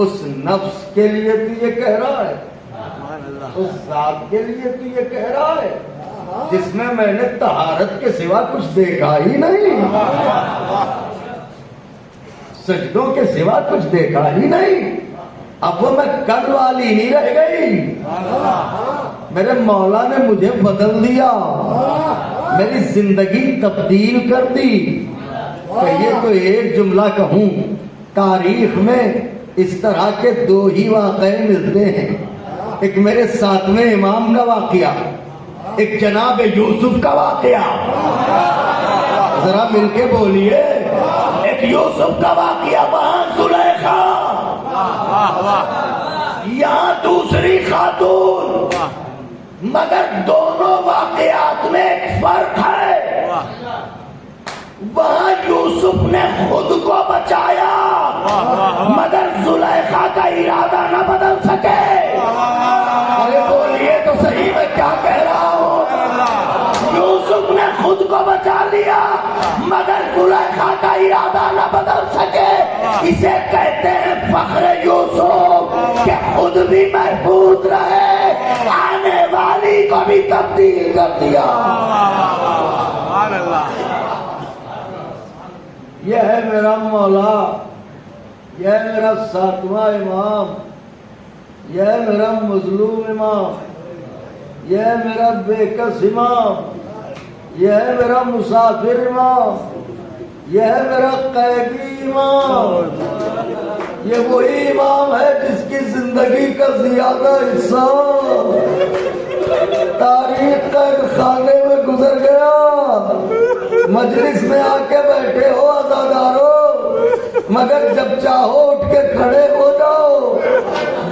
[SPEAKER 1] اس نفس کے لیے تو یہ کہہ رہا ہے، اس ذات کے لیے تو یہ کہہ رہا ہے جس میں میں نے طہارت کے سوا کچھ دیکھا ہی نہیں، سجدوں کے سوا کچھ دیکھا ہی نہیں، اب وہ میں کل والی نہیں رہ گئی، میرے مولا نے مجھے بدل دیا، میری زندگی تبدیل کر دی۔ کہیے تو ایک جملہ کہوں، تاریخ میں اس طرح کے دو ہی واقعے ملتے ہیں، ایک میرے ساتویں امام کا واقعہ، ایک جناب یوسف کا واقعہ، ذرا مل کے بولیے، ایک یوسف کا واقعہ، وہاں زلیخا، یہاں دوسری خاتون، مگر دونوں واقعات میں ایک فرق ہے، وہاں یوسف نے خود کو بچایا مگر زلیخا کا ارادہ نہ بدل سکے۔ ارے بولیے تو صحیح میں کیا کہہ رہا ہوں، یوسف نے خود کو بچا لیا مگر زلیخا کا ارادہ نہ بدل سکے، اسے کہتے ہیں فخر یوسف کہ خود بھی محفوظ رہے، آنے والی کو بھی تبدیل کر دیا۔ یہ ہے میرا مولا، یہ ہے میرا ساتواں امام، یہ ہے میرا مظلوم امام، یہ ہے میرا بے کس امام، یہ ہے میرا مسافر امام، یہ ہے میرا قیدی امام، یہ وہی امام ہے جس کی زندگی کا زیادہ حصہ تاریخ کا خانے میں گزر گیا۔ مجلس میں آ کے بیٹھے ہو عزادارو، مگر جب چاہو اٹھ کے کھڑے ہو جاؤ،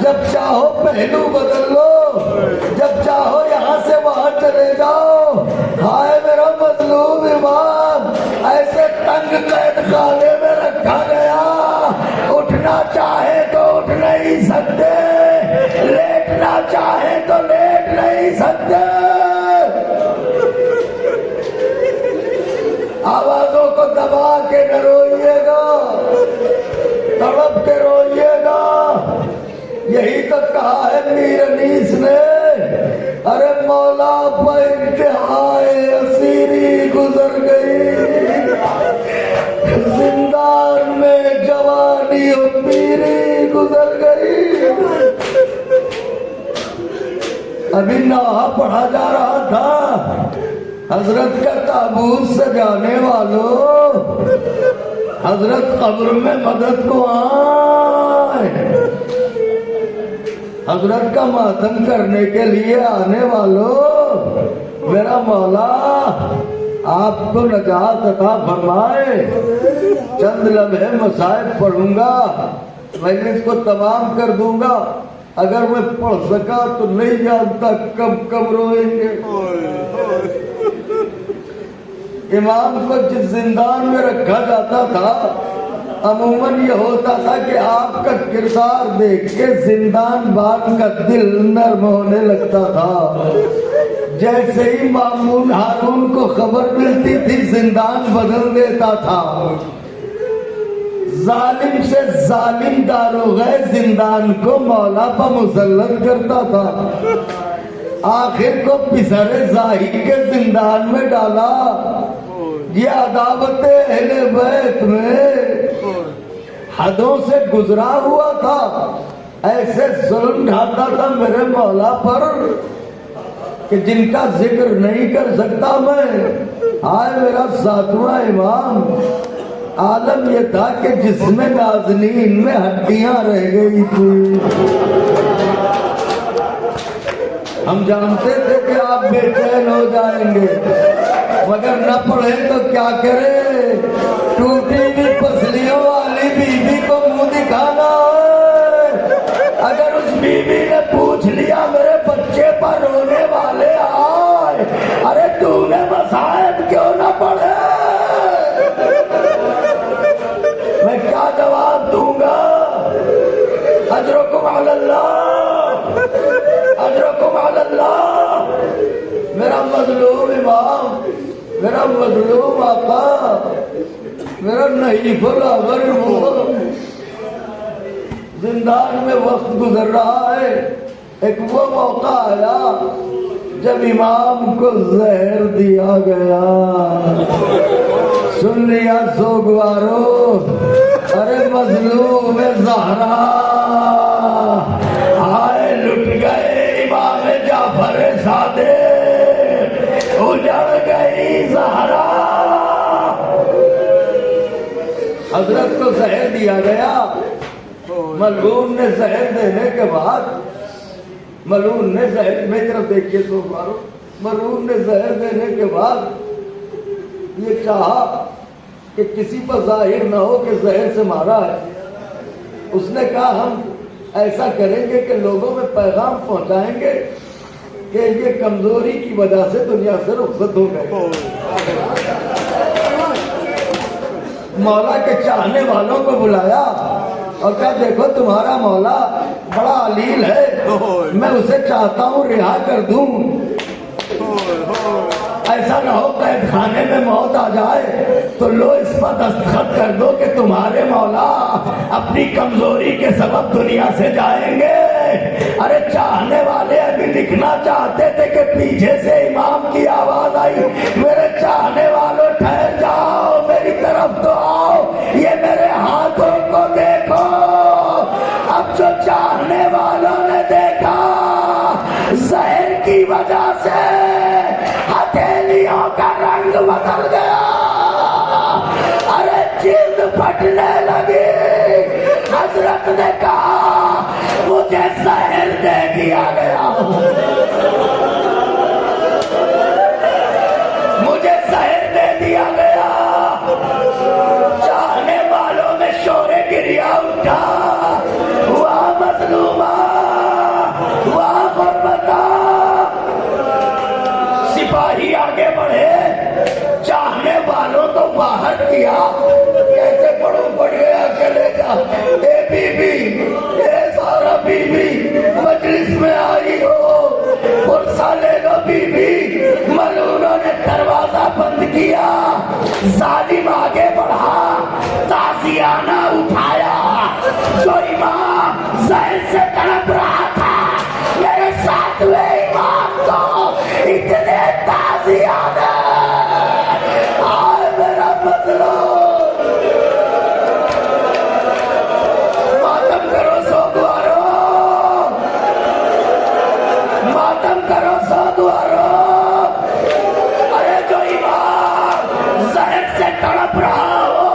[SPEAKER 1] جب چاہو پہلو بدل لو، جب چاہو یہاں سے وہاں چلے جاؤ۔ ہائے میرا مظلوم امام، ایسے تنگ قید خانے میں رکھا گیا، اٹھنا چاہے تو اٹھ نہیں سکتے، لیٹنا چاہے تو لیٹ نہیں سکتے۔ آوازوں کو دبا کے نہ روئیے گا، تڑپ کے روئیے گا، یہی تو کہا ہے میر انیس نے، ارے مولا پر انتہائے اسیری گزر گئی، زندان میں جوانی و پیری گزر گئی۔ ابھی نوحہ پڑھا جا رہا تھا، حضرت کا تابوت سجانے والوں، حضرت قبر میں مدد کو آئے، حضرت کا ماتم کرنے کے لیے آنے والوں، میرا مولا آپ کو نجات عطا فرمائے۔ چند لمحے مصائب پڑھوں گا، مجلس کو تمام کر دوں گا. اگر میں پڑھ سکا تو نہیں جانتا کب کب روئیں گے. امام کو جس زندان میں رکھا جاتا تھا عموماً یہ ہوتا تھا کہ آپ کا کردار دیکھ کے زندان بان کا دل نرم ہونے لگتا تھا. جیسے ہی مامون ہارون کو خبر ملتی تھی زندان بدل دیتا تھا. ظالم سے ظالم داروغہ زندان کو مولا پر مسلط کرتا تھا. آخر کو پسر زاہد کے زندان میں ڈالا. یہ عداوت اہل بیت میں حدوں سے گزرا ہوا تھا. ایسے ظلم ڈھاتا تھا میرے مولا پر کہ جن کا ذکر نہیں کر سکتا میں. آئے میرا ساتواں امام. عالم یہ تھا کہ جس میں نازنین میں ہڈیاں رہ گئی تھی. ہم جانتے تھے کہ آپ بے چین ہو جائیں گے مگر نہ پڑھے تو کیا کرے. ٹوٹی ہوئی پسلیوں والی بیوی کو منہ دکھانا ہے. اگر اس بیوی نے پوچھ لیا میرے بچے پر رونے والے آئے، ارے تو نے مصائب کیوں نہ پڑھے، میں کیا جواب دوں گا؟ اجرکم علی اللہ، اجرکم علی اللہ. میرا مظلوم امام، میرا مظلوم آقا، میرا نحیف العمر زندان میں وقت گزر رہا ہے. ایک وہ موقع آیا جب امام کو زہر دیا گیا. سن لیا سوگوارو، ارے مظلوم زہرا آئے لٹ گئے امام جعفر صادق، اجڑ گئی زہرا. حضرت کو زہر دیا گیا. ملعون نے زہر دینے کے بعد، ملعون نے زہر، میری طرف دیکھیے سوگوارو، ملعون نے زہر دینے کے بعد یہ چاہا کہ کسی پر ظاہر نہ ہو کہ زہر سے مارا ہے. اس نے کہا ہم ایسا کریں گے کہ لوگوں میں پیغام پہنچائیں گے کہ یہ کمزوری کی وجہ سے دنیا سے رخصت ہو گئے. مولا کے چاہنے والوں کو بلایا اور کہا دیکھو تمہارا مولا بڑا علیل ہے، میں اسے چاہتا ہوں رہا کر دوں. ایسا نہ ہو قید خانے میں موت آ جائے تو لو اس پر دستخط کر دو کہ تمہارے مولا اپنی کمزوری کے سبب دنیا سے جائیں گے. ارے چاہنے والے ابھی لکھنا چاہتے تھے کہ پیچھے سے امام کی آواز آئی، میرے چاہنے والوں ٹھہر جاؤ، میری طرف تو آؤ، یہ میرے ہاتھوں کو دیکھو. اب جو چاہنے والوں نے دیکھا زہر کی وجہ سے ہتھیلیوں کا رنگ بدل گیا. ارے جلد پھٹنے لگی. حضرت نے کہا مجھے زہر دے دیا گیا، مجھے زہر دے دیا گیا. چاہنے والوں میں شور گریا اٹھا، واہ مظلومہ، واہ غربتہ. سپاہی آگے بڑھے، چاہنے والوں تو باہر کیا، کیسے پڑھو پڑ گیا کہ لے جا. اے بی بی، اے سارا بی بی مجلس میں آئی ہو، پرسہ لے لو بی بی. ملعونوں نے دروازہ بند کیا. ظالم آگے بڑھا، تازیانہ اٹھایا. جو امام زہر سے تڑپ رہا تھا میرے ساتویں امام کو اتنے تازیانہ. آئے میرا مظلوم، ماتم کرو سوگوارو، ماتم کرو سوگوارو. ارے جو امام زہر سے تڑپ رہا ہو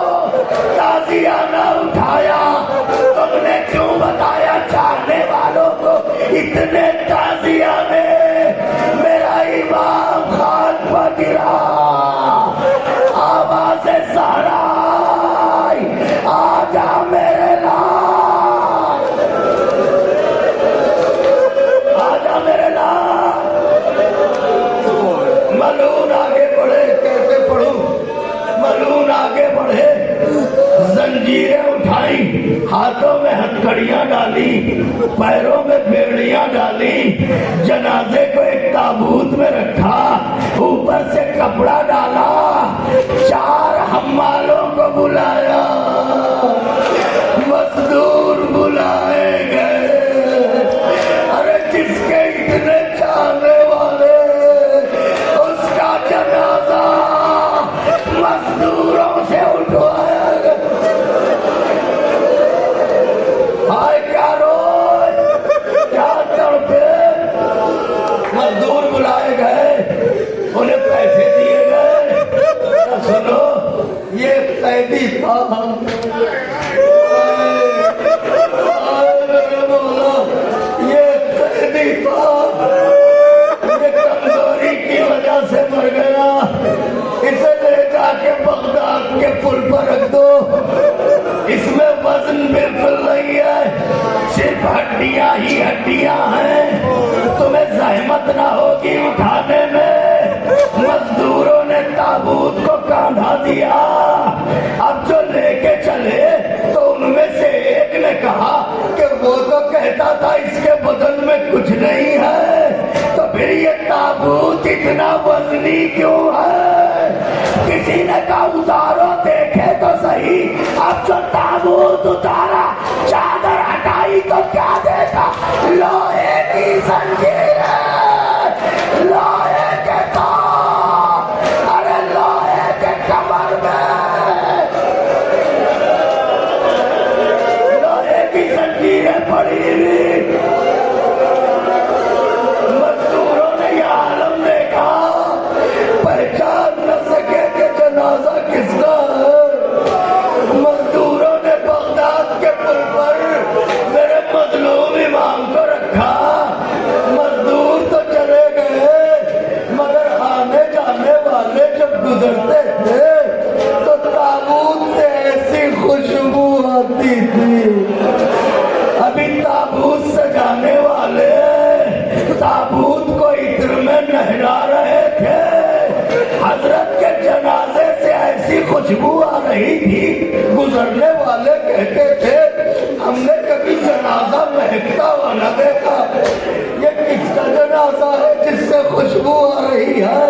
[SPEAKER 1] تازیانہ اٹھایا. تم نے کیوں بتایا چاہنے والا زنجیریں اٹھائیں، ہاتھوں میں ہتھکڑیاں ڈالی، پیروں میں بیڑیاں ڈالی، جنازے کو ایک تابوت میں رکھا، اوپر سے کپڑا ڈالا، 4 حمالوں کو بلایا، مزدور بلائے گئے۔ ارے جس کے اتنے چاہنے والے، اس کا جنازہ مزدوروں سے اٹھوایا گیا۔ ہائے کیا روئے، کیا تڑپے۔ مزدور بلائے گئے، انہیں پیسے دیے گئے۔ سنو، یہ قیدی تھا، یہ قیدی تھا، یہ کمزوری کی وجہ سے مر گیا، اسے لے جا کے بغداد کے پل پر رکھ دو، اس میں وزن بالکل نہیں ہے، صرف ہڈیاں ہی ہڈیاں ہیں، تمہیں زحمت نہ ہوگی اٹھانے میں۔ مزدوروں نے تابوت کو کاندھا دیا۔ اب جو لے کے چلے تو ان میں سے ایک نے کہا کہ وہ تو کہتا تھا اس کے بدن میں کچھ نہیں ہے، تو پھر یہ تابوت اتنا وزنی کیوں ہے؟ کسی نے کہا اتارو دیکھے تو صحیح۔ اب جو تابوت اتارا، چادر ہٹائی تو کیا دیکھا؟ لوہے کی زنجیریں، لوہے کے تار، ارے لوہے کے کمر میں لوہے کی زنجیریں پڑی ہوئی۔ مزدوروں نے یہ عالم دیکھا، پہچان نہ سکے کہ جنازہ کس کا ہے۔ مزدوروں نے بغداد کے پل پر میرے مظلوم امام کو رکھا۔ مزدور تو چلے گئے، مگر آنے جانے والے جب گزرتے تھے تو تابوت سے ایسی خوشبو آتی تھی۔ ابھی تابوت سجانے والے تابوت کو عطر میں نہلا رہے تھے، حضرت کے جنازے سے ایسی خوشبو آ رہی تھی، گزرنے والے کہتے تھے ہم نے کبھی جنازہ مہکتا ہوا نہ دیکھا، یہ کس کا جنازہ ہے جس سے خوشبو آ رہی ہے؟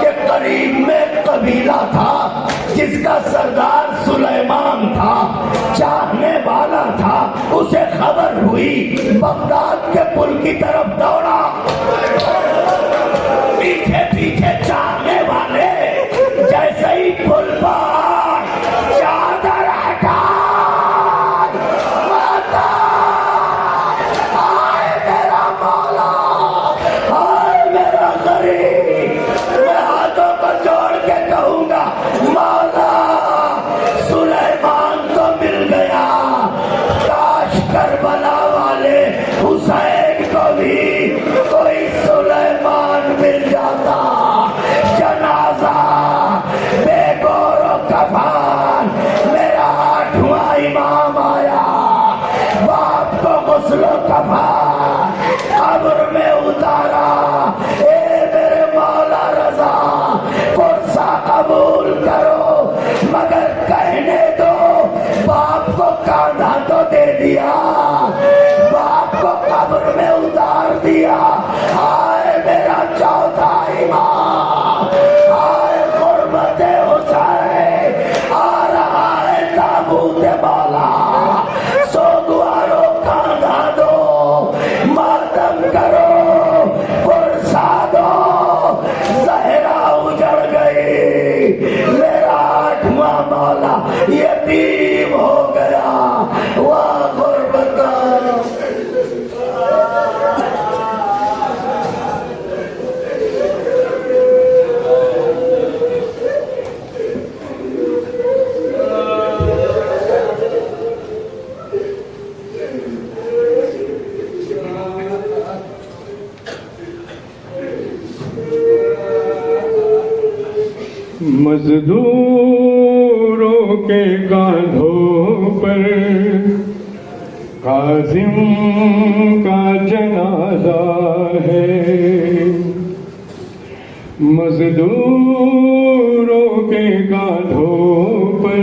[SPEAKER 1] کہ قریب میں ایک قبیلہ تھا جس کا سردار سلیمان تھا، چاہنے والا تھا، اسے خبر ہوئی، بغداد کے پل کی طرف دوڑا، پیچھے پیچھے چاہنے والے، جیسے ہی پل پر چادر ہٹا، ماتا آئے میرا مولا، آئے میرا غریب، میں ہاتھوں کو جوڑ کے کہوں گا مولا سلیمان تو مل گیا، کاش کربلا والے حسین کو بھی کوئی سلیمان مل جاتا۔ جنازہ بے گور و کفن، میرا 8واں امام آیا، باپ کو غسل و کفن قبر میں اتارا، اے میرے مولا رضا فرصہ قبول کرو، مگر کہنے دو باپ کو کاندھا تو دے دیا، باپ کو قبر میں اتار دیا۔ آئے میرا 4تھا امام، آئے غربت حسین، آ رہا ہے تابوت بالا، سوگوارو کاندھا دو، ماتم کرو، فرصہ دو، زہرا اجڑ گئی، میرا 8واں مولا یتیم ہو گیا، واہ غربت۔
[SPEAKER 4] مزدوروں کے کاندھوں پر کاظم کا جنازہ ہے، مزدوروں کے کاندھوں پر